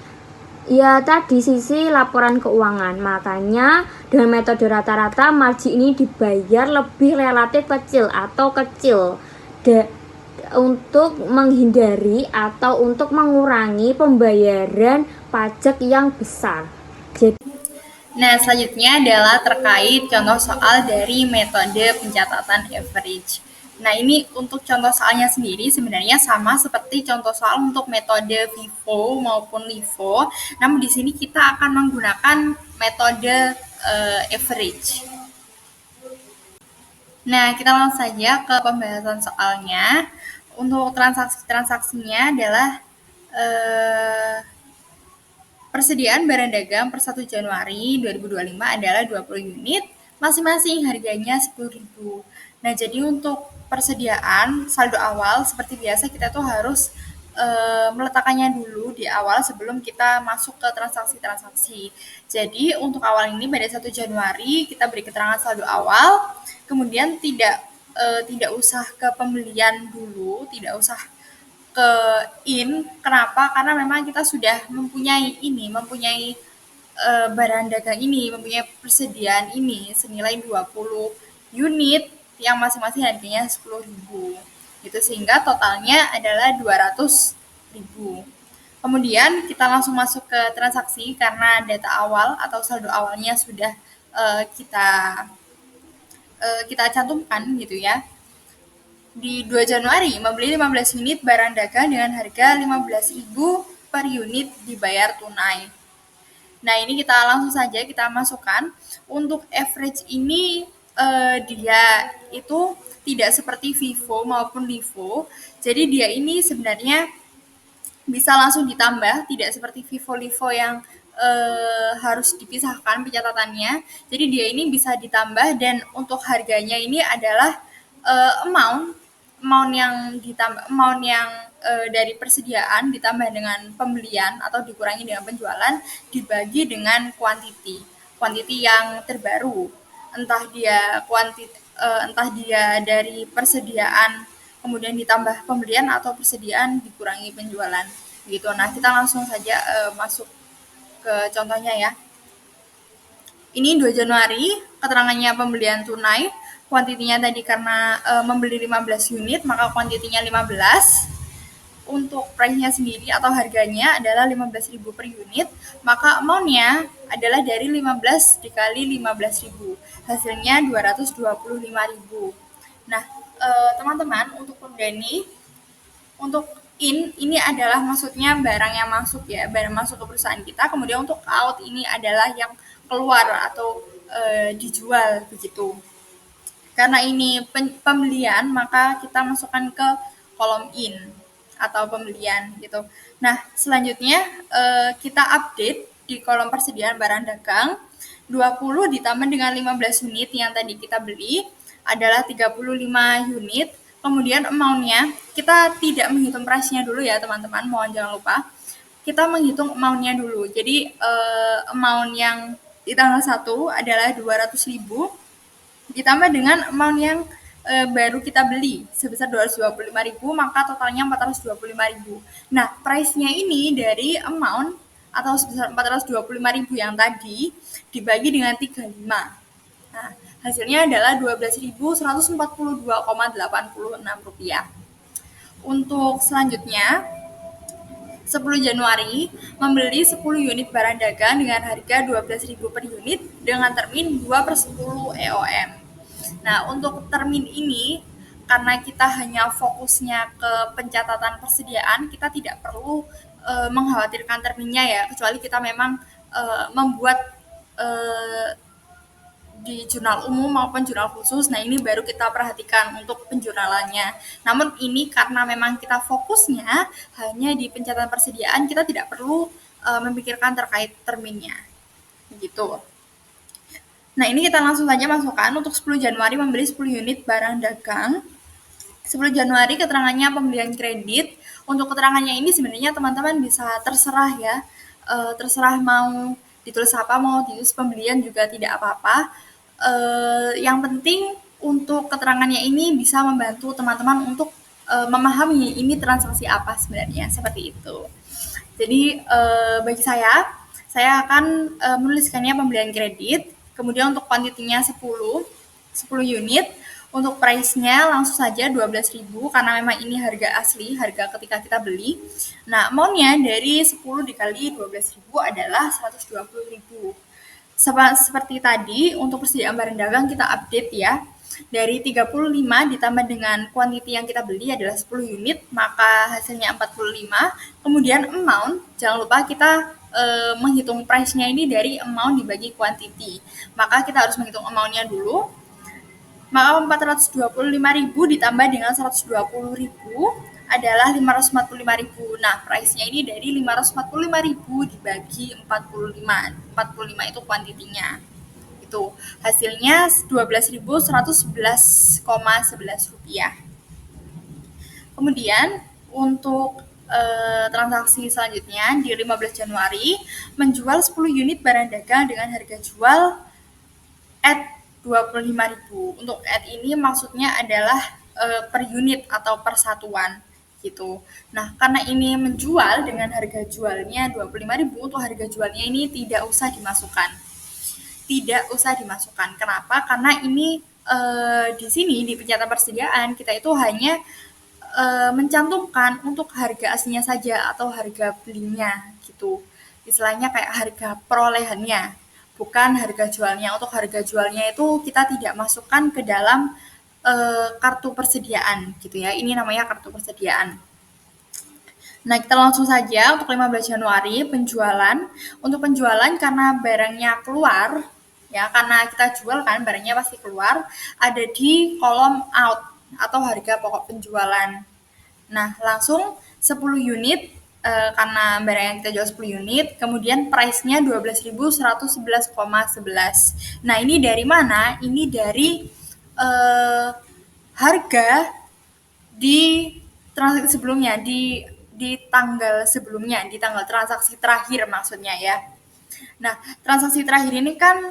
Speaker 3: sisi laporan keuangan. Makanya dengan metode rata-rata margin ini dibayar lebih relatif kecil untuk menghindari atau untuk mengurangi pembayaran pajak yang besar.
Speaker 2: Nah, selanjutnya adalah terkait contoh soal dari metode pencatatan average. Nah, ini untuk contoh soalnya sendiri sebenarnya sama seperti contoh soal untuk metode FIFO maupun LIFO. Namun di sini kita akan menggunakan metode average. Nah, kita langsung saja ke pembahasan soalnya. Untuk transaksinya adalah persediaan barang dagang per 1 Januari 2025 adalah 20 unit, masing-masing harganya 10.000. Nah, jadi untuk persediaan saldo awal seperti biasa kita tuh harus meletakkannya dulu di awal sebelum kita masuk ke transaksi-transaksi. Jadi untuk awal ini pada 1 Januari kita beri keterangan saldo awal, kemudian tidak usah ke pembelian dulu, tidak usah ke kenapa? Karena memang kita sudah mempunyai barang dagang ini, mempunyai persediaan ini senilai 20 unit yang masing-masing harganya 10.000. Gitu sehingga totalnya adalah 200.000. Kemudian kita langsung masuk ke transaksi karena data awal atau saldo awalnya sudah kita cantumkan gitu ya. Di 2 Januari membeli 15 unit barang dagang dengan harga 15.000 per unit dibayar tunai. Nah, ini kita langsung saja kita masukkan. Untuk average ini dia itu tidak seperti Vivo maupun Livo. Jadi dia ini sebenarnya bisa langsung ditambah, tidak seperti Vivo Livo yang harus dipisahkan pencatatannya. Jadi dia ini bisa ditambah dan untuk harganya ini adalah amount yang dari persediaan ditambah dengan pembelian atau dikurangi dengan penjualan dibagi dengan quantity yang terbaru, entah dia dari persediaan kemudian ditambah pembelian atau persediaan dikurangi penjualan gitu. Nah, kita langsung saja masuk ke contohnya ya. Ini 2 Januari, keterangannya pembelian tunai, kuantitinya tadi karena membeli 15 unit, maka kuantitinya 15. Untuk price-nya sendiri atau harganya adalah 15.000 per unit, maka amount-nya adalah dari 15 dikali 15.000. Hasilnya 225.000. Nah, teman-teman, untuk pemdani, untuk ini adalah maksudnya barang yang masuk ya, barang masuk ke perusahaan kita, kemudian untuk out ini adalah yang keluar atau dijual begitu. Karena ini pembelian, maka kita masukkan ke kolom in atau pembelian gitu. Nah, selanjutnya kita update di kolom persediaan barang dagang 20 ditambah dengan 15 unit yang tadi kita beli adalah 35 unit. Kemudian amount-nya kita tidak menghitung price-nya dulu ya teman-teman, mohon jangan lupa. Kita menghitung amount-nya dulu. Jadi amount yang di tanggal 1 adalah 200.000 ditambah dengan amount yang baru kita beli sebesar 225.000, maka totalnya 425.000. Nah, price-nya ini dari amount atau sebesar 425.000 yang tadi dibagi dengan 35. Nah, hasilnya adalah Rp12.142,86. Untuk selanjutnya 10 Januari membeli 10 unit barang dagang dengan harga 12.000 per unit dengan termin 2/10 EOM. Nah, untuk termin ini karena kita hanya fokusnya ke pencatatan persediaan, kita tidak perlu mengkhawatirkan terminnya ya, kecuali kita memang membuat di jurnal umum maupun jurnal khusus. Nah, ini baru kita perhatikan untuk penjurnalannya. Namun ini karena memang kita fokusnya hanya di pencatatan persediaan, kita tidak perlu memikirkan terkait terminnya. Begitu. Nah, ini kita langsung saja masukkan untuk 10 Januari membeli 10 unit barang dagang. 10 Januari keterangannya pembelian kredit. Untuk keterangannya ini sebenarnya teman-teman bisa terserah ya. Terserah mau ditulis apa, mau ditulis pembelian juga tidak apa-apa. Yang penting untuk keterangannya ini bisa membantu teman-teman untuk memahami ini transaksi apa sebenarnya, seperti itu. Jadi bagi saya akan menuliskannya pembelian kredit, kemudian untuk kuantitinya 10 unit, untuk price-nya langsung saja 12.000 karena memang ini harga asli, harga ketika kita beli. Nah, amount-nya dari 10 dikali 12.000 adalah 120.000. Seperti tadi, untuk persediaan barang dagang kita update ya. Dari 35 ditambah dengan kuantiti yang kita beli adalah 10 unit, maka hasilnya 45. Kemudian amount, jangan lupa kita menghitung price-nya ini dari amount dibagi kuantiti. Maka kita harus menghitung amount-nya dulu. Maka 425.000 ditambah dengan 120.000, adalah 545.000. Nah, price-nya ini dari 545.000 dibagi 45. 45 itu kuantitinya. Itu hasilnya 12.111,11 rupiah. Kemudian untuk transaksi selanjutnya di 15 Januari menjual 10 unit barang dagang dengan harga jual at 25.000. Untuk at ini maksudnya adalah per unit atau per satuan gitu. Nah, karena ini menjual dengan harga jualnya 25.000, untuk harga jualnya ini tidak usah dimasukkan. Tidak usah dimasukkan. Kenapa? Karena ini di sini di pencatatan persediaan kita itu hanya mencantumkan untuk harga aslinya saja atau harga belinya gitu. Istilahnya kayak harga perolehannya, bukan harga jualnya. Untuk harga jualnya itu kita tidak masukkan ke dalam kartu persediaan gitu ya. Ini namanya kartu persediaan. Nah, kita langsung saja untuk 15 Januari penjualan. Untuk penjualan karena barangnya keluar, ya karena kita jual kan barangnya pasti keluar, ada di kolom out atau harga pokok penjualan. Nah, langsung 10 unit karena barang yang kita jual 10 unit, kemudian price-nya 12.111,11. Nah, ini dari mana? Ini dari harga di transaksi sebelumnya, di tanggal sebelumnya, di tanggal transaksi terakhir maksudnya ya. Nah, transaksi terakhir ini kan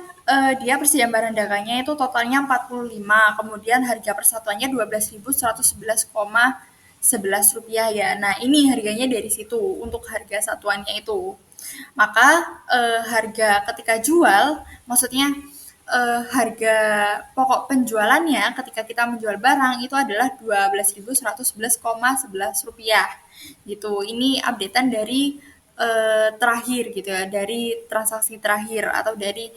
Speaker 2: dia persediaan barang dagangnya itu totalnya 45, kemudian harga persatuannya 12.111,11 rupiah ya. Nah, ini harganya dari situ untuk harga satuannya itu. Maka harga ketika jual, maksudnya harga pokok penjualannya ketika kita menjual barang itu adalah 12.111,11 rupiah gitu. Ini updatean dari terakhir gitu ya, dari transaksi terakhir atau dari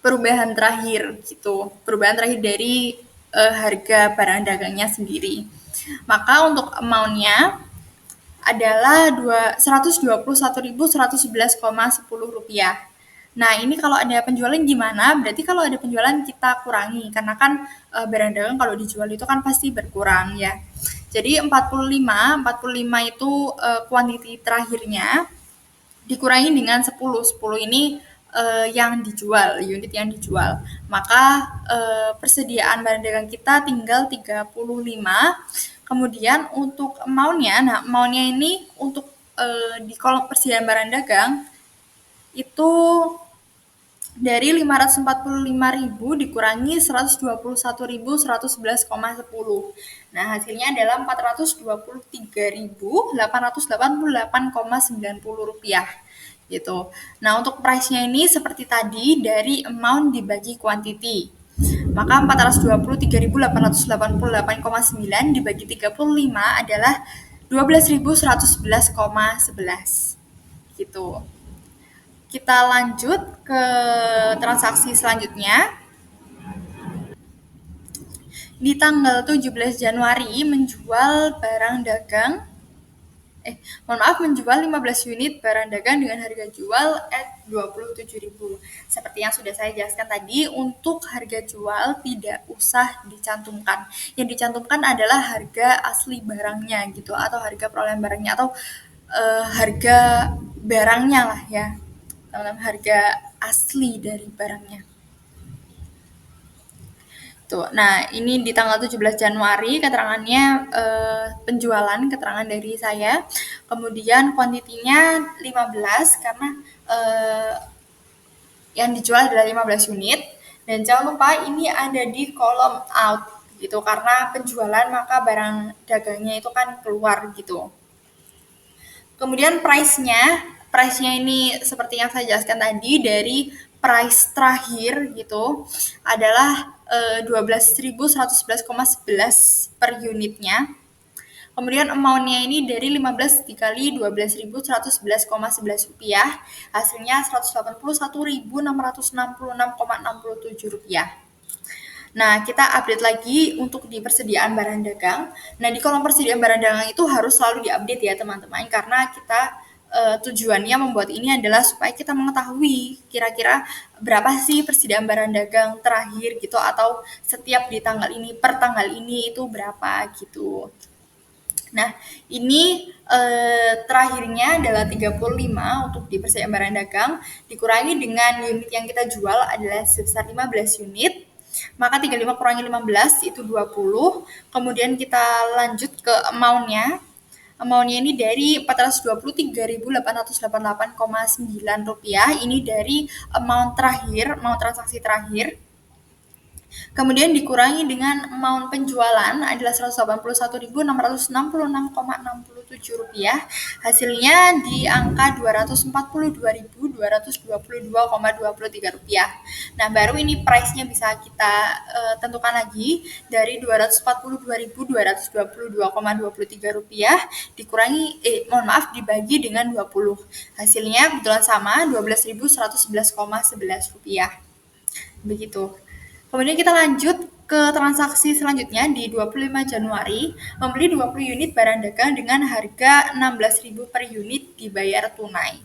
Speaker 2: perubahan terakhir gitu, perubahan terakhir dari harga barang dagangnya sendiri. Maka untuk amount-nya adalah 121.111,10 rupiah. Nah, ini kalau ada penjualan gimana? Berarti kalau ada penjualan kita kurangi, karena kan barang dagang kalau dijual itu kan pasti berkurang ya. Jadi 45 itu kuantiti terakhirnya dikurangi dengan 10. 10 ini yang dijual, unit yang dijual. Maka persediaan barang dagang kita tinggal 35. Kemudian untuk amount-nya, nah amount-nya ini untuk di kolom persediaan barang dagang itu dari 545.000 dikurangi 121.111,10. Nah, hasilnya adalah 423.888,90 rupiah gitu. Nah, untuk price-nya ini seperti tadi dari amount dibagi quantity. Maka 423.888,9 dibagi 35 adalah 12.111,11 gitu. Kita lanjut ke transaksi selanjutnya. Di tanggal 17 Januari menjual barang dagang menjual 15 unit barang dagang dengan harga jual at 27.000. Seperti yang sudah saya jelaskan tadi, untuk harga jual tidak usah dicantumkan. Yang dicantumkan adalah harga asli barangnya gitu, atau harga perolehan barangnya, atau harga barangnya lah ya, dalam harga asli dari barangnya. Tuh. Nah, ini di tanggal 17 Januari keterangannya penjualan, keterangan dari saya. Kemudian kuantitinya 15 karena yang dijual adalah 15 unit. Dan jangan lupa ini ada di kolom out gitu, karena penjualan maka barang dagangnya itu kan keluar gitu. Kemudian price-nya ini seperti yang saya jelaskan tadi, dari price terakhir gitu adalah 12.111,11 per unitnya. Kemudian amount-nya ini dari 15 dikali 12.111,11 rupiah, hasilnya 181.666,67 rupiah. Nah, kita update lagi untuk di persediaan barang dagang. Nah, di kolom persediaan barang dagang itu harus selalu diupdate ya teman-teman, karena kita tujuannya membuat ini adalah supaya kita mengetahui kira-kira berapa sih persediaan barang dagang terakhir gitu, atau setiap di tanggal ini per tanggal ini itu berapa gitu. Nah, ini terakhirnya adalah 35 untuk di persediaan barang dagang, dikurangi dengan unit yang kita jual adalah sebesar 15 unit, maka 35 kurangi 15 itu 20, kemudian kita lanjut ke amount-nya. Amount-nya ini dari Rp423.888,9, ini dari amount terakhir, amount transaksi terakhir. Kemudian dikurangi dengan amount penjualan adalah Rp181.666,67. Hasilnya di angka Rp242.222,23. Nah, baru ini price-nya bisa kita tentukan lagi dari Rp242.222,23 dikurangi dibagi dengan 20. Hasilnya kebetulan sama Rp12.111,11. Begitu. Kemudian kita lanjut ke transaksi selanjutnya di 25 Januari, membeli 20 unit barang dagang dengan harga Rp16.000 per unit dibayar tunai.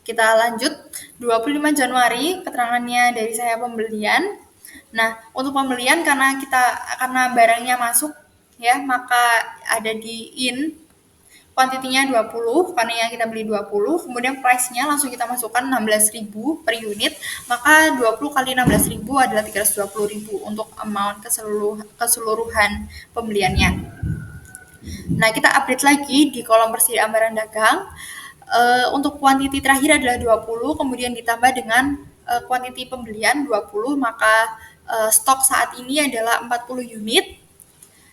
Speaker 2: Kita lanjut 25 Januari, keterangannya dari saya pembelian. Nah, untuk pembelian karena barangnya masuk ya, maka ada di kuantitinya 20, karena yang kita beli 20, kemudian price-nya langsung kita masukkan 16.000 per unit, maka 20 kali 16.000 adalah 320.000 untuk amount keseluruhan pembeliannya. Nah, kita update lagi di kolom persediaan barang dagang. Untuk kuantiti terakhir adalah 20, kemudian ditambah dengan kuantiti pembelian 20, maka stok saat ini adalah 40 unit.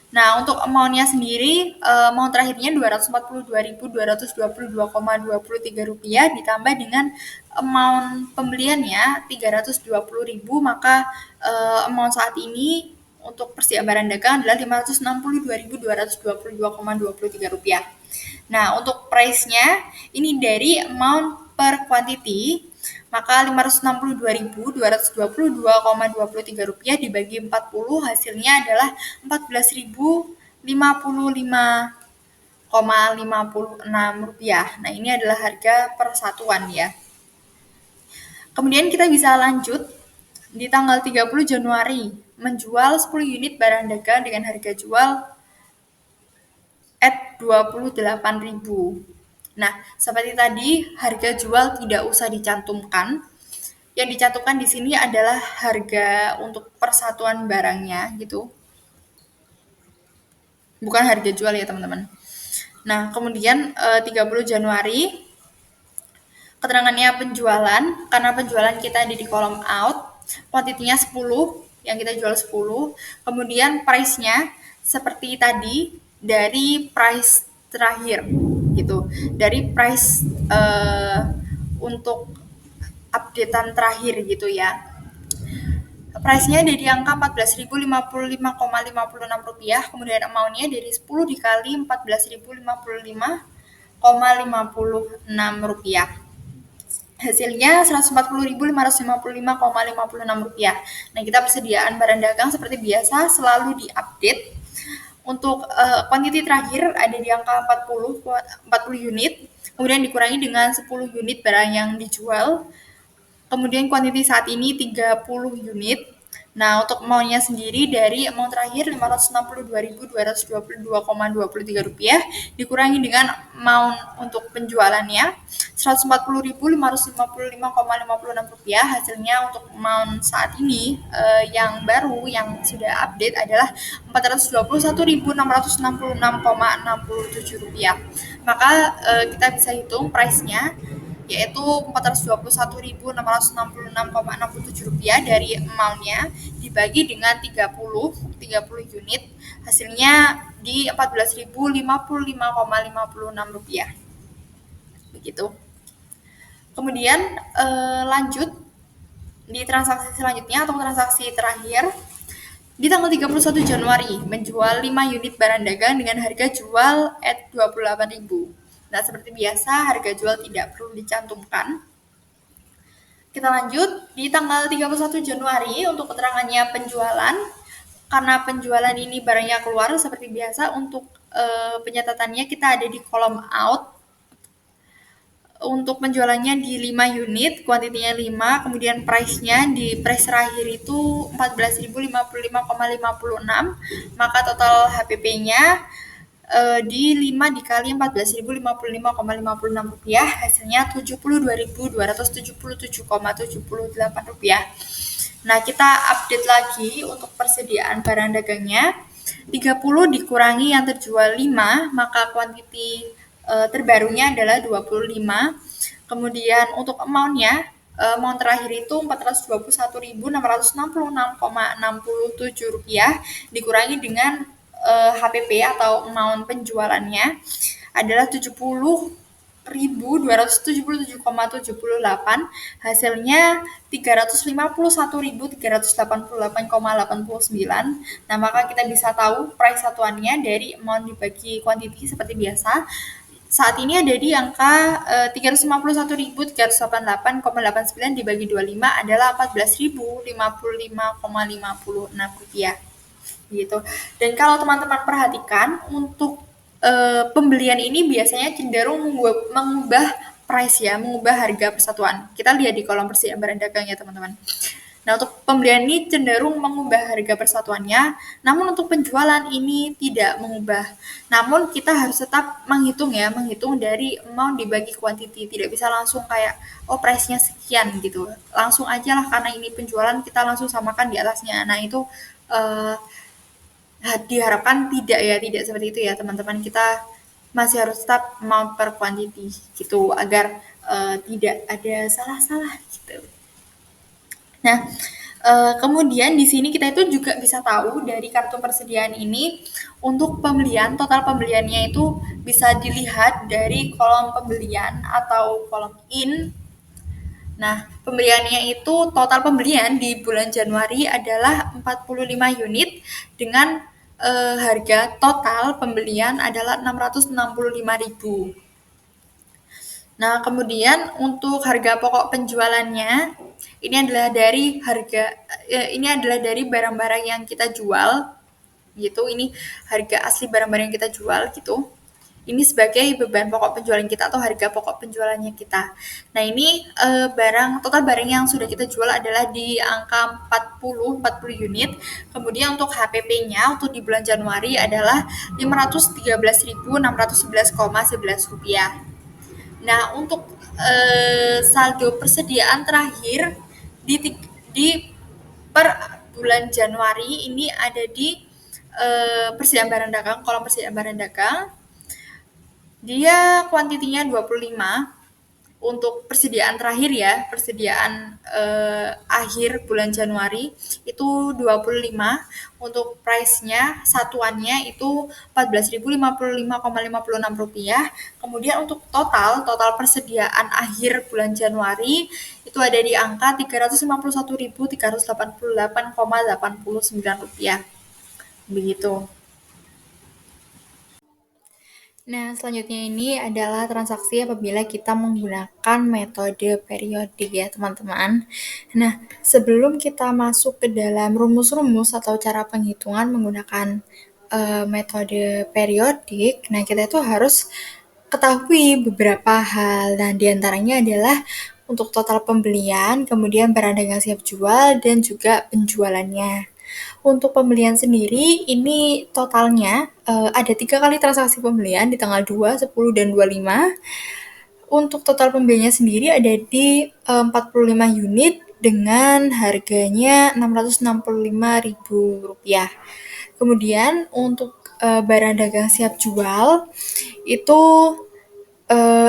Speaker 2: Nah, untuk amount-nya sendiri, amount terakhirnya Rp242.222,23 ditambah dengan amount pembeliannya Rp320.000, maka amount saat ini untuk persediaan barang dagang adalah Rp562.222,23. Nah, untuk price-nya ini dari amount per quantity, maka Rp562.222,23 dibagi 40, hasilnya adalah Rp14.055,56. Nah, ini adalah harga per satuan ya. Kemudian kita bisa lanjut di tanggal 30 Januari, menjual 10 unit barang dagang dengan harga jual at Rp28.000. Nah, seperti tadi, harga jual tidak usah dicantumkan. Yang dicantumkan di sini adalah harga untuk persatuan barangnya gitu. Bukan harga jual ya, teman-teman. Nah, kemudian 30 Januari keterangannya penjualan, karena penjualan kita ada di kolom out, kuantitinya 10, yang kita jual 10. Kemudian price-nya seperti tadi dari price terakhir gitu. Dari price untuk updatean terakhir gitu ya. Price-nya dari angka Rp14.055,56, kemudian amount-nya dari 10 dikali Rp14.055,56. Hasilnya Rp140.555,56. Nah, kita persediaan barang dagang seperti biasa selalu diupdate. Untuk kuantiti terakhir ada di angka 40 unit, kemudian dikurangi dengan 10 unit barang yang dijual. Kemudian kuantiti saat ini 30 unit. Nah, untuk amount-nya sendiri dari amount terakhir Rp562.222,23 dikurangi dengan amount untuk penjualannya Rp140.555,56. Hasilnya untuk amount saat ini yang baru yang sudah update adalah Rp421.666,67. Maka kita bisa hitung price-nya yaitu Rp421.666,67 dari amount-nya dibagi dengan 30 unit, hasilnya di Rp14.055,56. Begitu. Kemudian lanjut di transaksi selanjutnya atau transaksi terakhir di tanggal 31 Januari menjual 5 unit barang dagang dengan harga jual at Rp28.000. Nah, seperti biasa harga jual tidak perlu dicantumkan. Kita lanjut di tanggal 31 Januari untuk keterangannya penjualan. Karena penjualan ini barangnya keluar seperti biasa, untuk pencatatannya kita ada di kolom out. untuk penjualannya di 5 unit, kuantitinya 5, kemudian price-nya di price terakhir itu 14.055,56, maka total HPP-nya di 5 dikali 14.055,56 rupiah, hasilnya Rp72.277,78. Nah, kita update lagi untuk persediaan barang dagangnya. 30 dikurangi yang terjual 5, maka kuantiti terbarunya adalah 25. Kemudian untuk amount-nya, amount terakhir itu Rp421.666,67 dikurangi dengan HPP atau amount penjualannya adalah 70.277,78, hasilnya 351.388,89. Nah, maka kita bisa tahu price satuannya dari amount dibagi quantity seperti biasa. Saat ini ada di angka 351.388,89 dibagi 25 adalah Rp14.055,56 gitu. Dan kalau teman-teman perhatikan untuk pembelian ini biasanya cenderung mengubah price ya, mengubah harga persatuan. Kita lihat di kolom persediaan barang dagang ya teman-teman. Nah, untuk pembelian ini cenderung mengubah harga persatuannya, namun untuk penjualan ini tidak mengubah. Namun kita harus tetap menghitung dari amount dibagi quantity. Tidak bisa langsung kayak, oh price-nya sekian gitu. Langsung aja lah karena ini penjualan kita langsung samakan di atasnya. Nah, itu diharapkan tidak seperti itu ya teman-teman. Kita masih harus tetap amount per quantity gitu agar tidak ada salah-salah gitu. Nah, kemudian di sini kita itu juga bisa tahu dari kartu persediaan ini untuk pembelian, total pembeliannya itu bisa dilihat dari kolom pembelian atau kolom in. Nah, pembeliannya itu total pembelian di bulan Januari adalah 45 unit dengan harga total pembelian adalah Rp665.000. Nah, kemudian untuk harga pokok penjualannya ini adalah dari barang-barang yang kita jual gitu. Ini harga asli barang-barang yang kita jual gitu. Ini sebagai beban pokok penjualan kita atau harga pokok penjualannya kita. Nah, ini total barang yang sudah kita jual adalah di angka 40 unit. Kemudian untuk HPP-nya untuk di bulan Januari adalah Rp513.611,11. Nah, untuk saldo persediaan terakhir di per bulan Januari ini ada di persediaan barang dagang, kolom persediaan barang dagang. Dia kuantitinya 25 untuk persediaan terakhir ya, persediaan akhir bulan Januari itu 25. Untuk price-nya satuannya itu Rp14.055,56. Kemudian untuk total persediaan akhir bulan Januari itu ada di angka Rp351.388,89. Begitu. Nah, selanjutnya ini adalah transaksi apabila kita menggunakan metode periodik ya, teman-teman. Nah, sebelum kita masuk ke dalam rumus-rumus atau cara penghitungan menggunakan metode periodik, nah kita itu harus ketahui beberapa hal. Nah, diantaranya adalah untuk total pembelian, kemudian barang dagang siap jual, dan juga penjualannya. Untuk pembelian sendiri, ini totalnya ada 3 kali transaksi pembelian di tanggal 2, 10, dan 25. Untuk total pembeliannya sendiri ada di 45 unit dengan harganya Rp665.000. Kemudian untuk barang dagang siap jual itu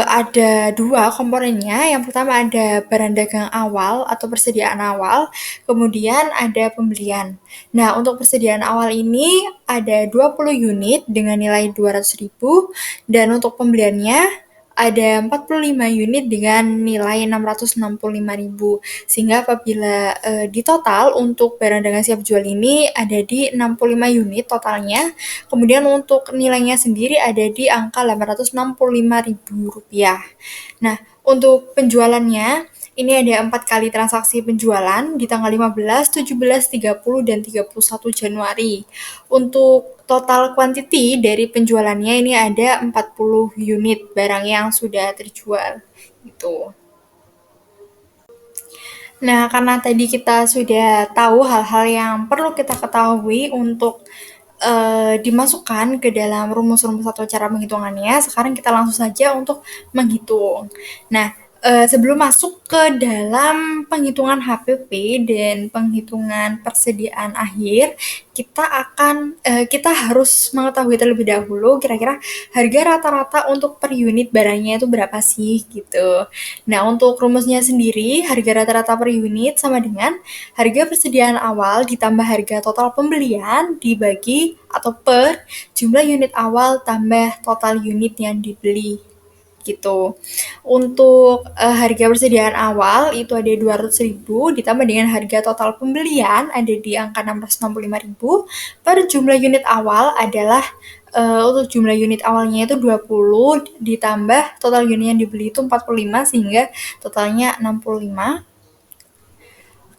Speaker 2: ada 2 komponennya. Yang pertama ada barang dagang awal atau persediaan awal, kemudian ada pembelian. Nah, untuk persediaan awal ini ada 20 unit dengan nilai Rp200.000 dan untuk pembeliannya ada 45 unit dengan nilai Rp665.000. Sehingga apabila di total untuk barang dagang siap jual ini ada di 65 unit totalnya. Kemudian untuk nilainya sendiri ada di angka Rp865.000. Nah, untuk penjualannya Ini ada 4 kali transaksi penjualan di tanggal 15, 17, 30, dan 31 Januari. Untuk total quantity dari penjualannya ini ada 40 unit barang yang sudah terjual. Gitu. Nah, karena tadi kita sudah tahu hal-hal yang perlu kita ketahui untuk dimasukkan ke dalam rumus-rumus atau cara penghitungannya, sekarang kita langsung saja untuk menghitung. Nah, sebelum masuk ke dalam penghitungan HPP dan penghitungan persediaan akhir, kita harus mengetahui terlebih dahulu kira-kira harga rata-rata untuk per unit barangnya itu berapa sih gitu. Nah, untuk rumusnya sendiri, harga rata-rata per unit sama dengan harga persediaan awal ditambah harga total pembelian dibagi atau per jumlah unit awal tambah total unit yang dibeli gitu. Untuk harga persediaan awal itu ada 200.000 ditambah dengan harga total pembelian ada di angka 665.000 per jumlah unit awal adalah untuk jumlah unit awalnya itu 20 ditambah total unit yang dibeli itu 45 sehingga totalnya 65.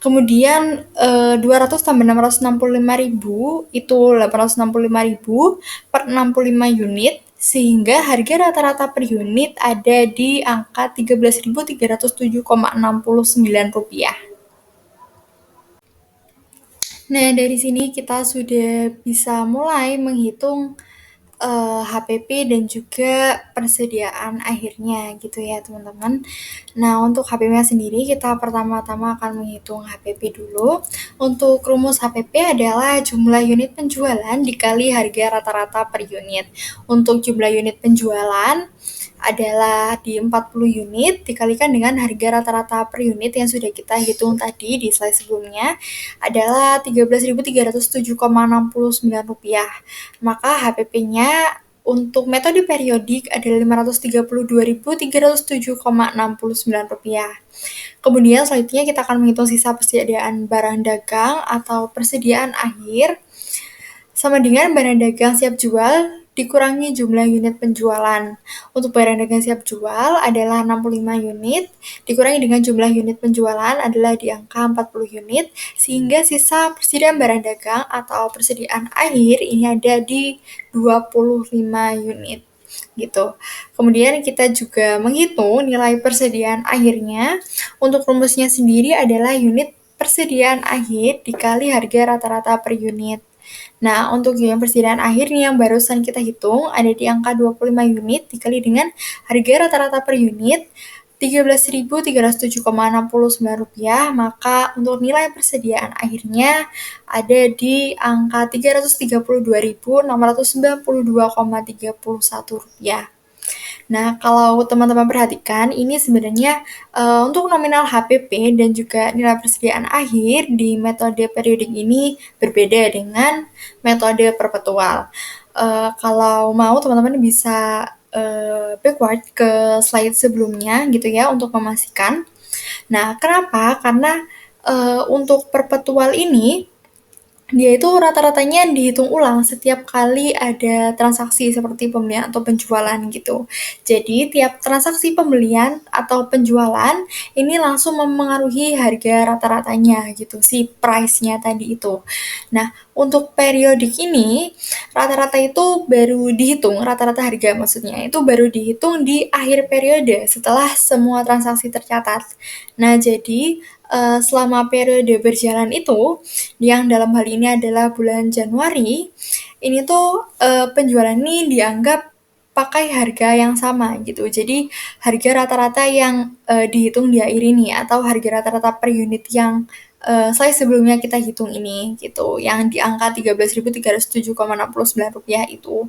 Speaker 2: Kemudian 200 tambah 665.000 itu 865.000 per 65 unit sehingga harga rata-rata per unit ada di angka Rp13.307,69. Nah, dari sini kita sudah bisa mulai menghitung HPP dan juga persediaan akhirnya gitu ya teman-teman. Nah, untuk HPP sendiri kita pertama-tama akan menghitung HPP dulu. Untuk rumus HPP adalah jumlah unit penjualan dikali harga rata-rata per unit. Untuk jumlah unit penjualan adalah di 40 unit dikalikan dengan harga rata-rata per unit yang sudah kita hitung tadi di slide sebelumnya adalah Rp13.307,69. Maka HPP-nya untuk metode periodik adalah Rp532.307,69. Kemudian selanjutnya kita akan menghitung sisa persediaan barang dagang atau persediaan akhir sama dengan barang dagang siap jual dikurangi jumlah unit penjualan. Untuk barang dagang siap jual adalah 65 unit, dikurangi dengan jumlah unit penjualan adalah di angka 40 unit, sehingga sisa persediaan barang dagang atau persediaan akhir ini ada di 25 unit. Gitu. Kemudian kita juga menghitung nilai persediaan akhirnya. Untuk rumusnya sendiri adalah unit persediaan akhir dikali harga rata-rata per unit. Nah, untuk yang persediaan akhir nih yang barusan kita hitung ada di angka 25 unit dikali dengan harga rata-rata per unit Rp13.307,69, maka untuk nilai persediaan akhirnya ada di angka Rp332.692,31. Nah, kalau teman-teman perhatikan, ini sebenarnya untuk nominal HPP dan juga nilai persediaan akhir di metode periodik ini berbeda dengan metode perpetual. Kalau mau, teman-teman bisa backward ke slide sebelumnya gitu ya untuk memastikan. Nah, kenapa? Karena untuk perpetual ini dia itu rata-ratanya dihitung ulang setiap kali ada transaksi seperti pembelian atau penjualan gitu. Jadi tiap transaksi pembelian atau penjualan ini langsung memengaruhi harga rata-ratanya gitu, si price-nya tadi itu. Nah, untuk periodik ini rata-rata itu baru dihitung, rata-rata harga maksudnya itu baru dihitung di akhir periode setelah semua transaksi tercatat. Nah, jadi selama periode berjalan itu, yang dalam hal ini adalah bulan Januari, ini tuh penjualan ini dianggap pakai harga yang sama gitu. Jadi harga rata-rata yang dihitung di akhir ini atau harga rata-rata per unit yang slide sebelumnya kita hitung ini gitu, yang di angka Rp13.307,69 itu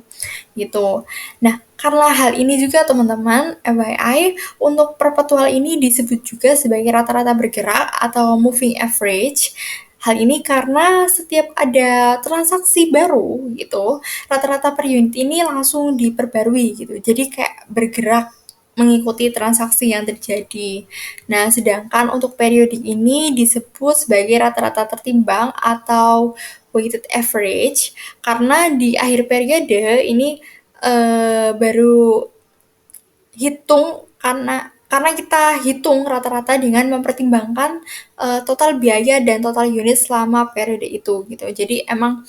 Speaker 2: gitu. Nah, karena hal ini juga teman-teman, FYI, untuk perpetual ini disebut juga sebagai rata-rata bergerak atau moving average. Hal ini karena setiap ada transaksi baru gitu, rata-rata per unit ini langsung diperbarui gitu. Jadi kayak bergerak mengikuti transaksi yang terjadi. Nah, sedangkan untuk periodik ini disebut sebagai rata-rata tertimbang atau weighted average karena di akhir periode ini baru hitung karena kita hitung rata-rata dengan mempertimbangkan total biaya dan total unit selama periode itu gitu. Jadi emang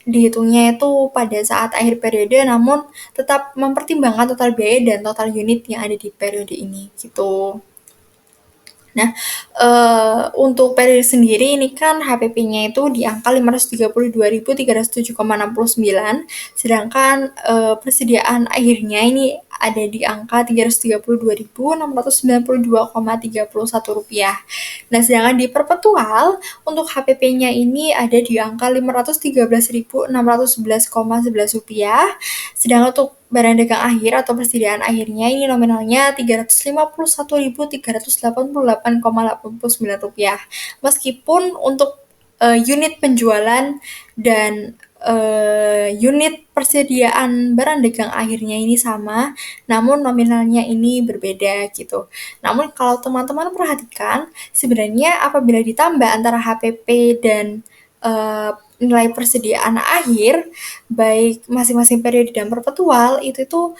Speaker 2: dihitungnya itu pada saat akhir periode, namun tetap mempertimbangkan total biaya dan total unit yang ada di periode ini gitu. Nah, untuk periode sendiri ini kan HPP-nya itu di angka 532.307,69, sedangkan persediaan akhirnya ini ada di angka 332.692,31 rupiah. Nah, sedangkan di perpetual untuk HPP-nya ini ada di angka 513.611,11 rupiah, sedangkan untuk barang dagang akhir atau persediaan akhirnya ini nominalnya Rp351.388,89. Meskipun untuk unit penjualan dan unit persediaan barang dagang akhirnya ini sama, namun nominalnya ini berbeda gitu. Namun kalau teman-teman perhatikan, sebenarnya apabila ditambah antara HPP dan nilai persediaan akhir, baik masing-masing periode dan perpetual, itu tuh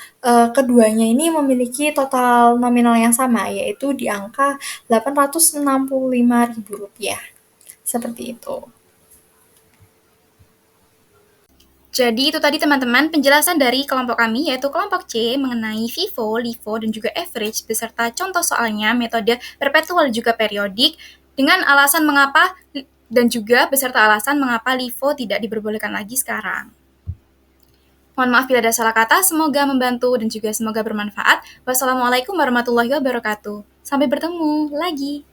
Speaker 2: keduanya ini memiliki total nominal yang sama, yaitu di angka Rp865.000. Seperti itu.
Speaker 1: Jadi itu tadi teman-teman penjelasan dari kelompok kami yaitu kelompok C mengenai FIFO, LIFO, dan juga average beserta contoh soalnya, metode perpetual juga periodik dengan alasan mengapa dan juga beserta alasan mengapa LIFO tidak diperbolehkan lagi sekarang. Mohon maaf bila ada salah kata, semoga membantu dan juga semoga bermanfaat. Wassalamualaikum warahmatullahi wabarakatuh. Sampai bertemu lagi.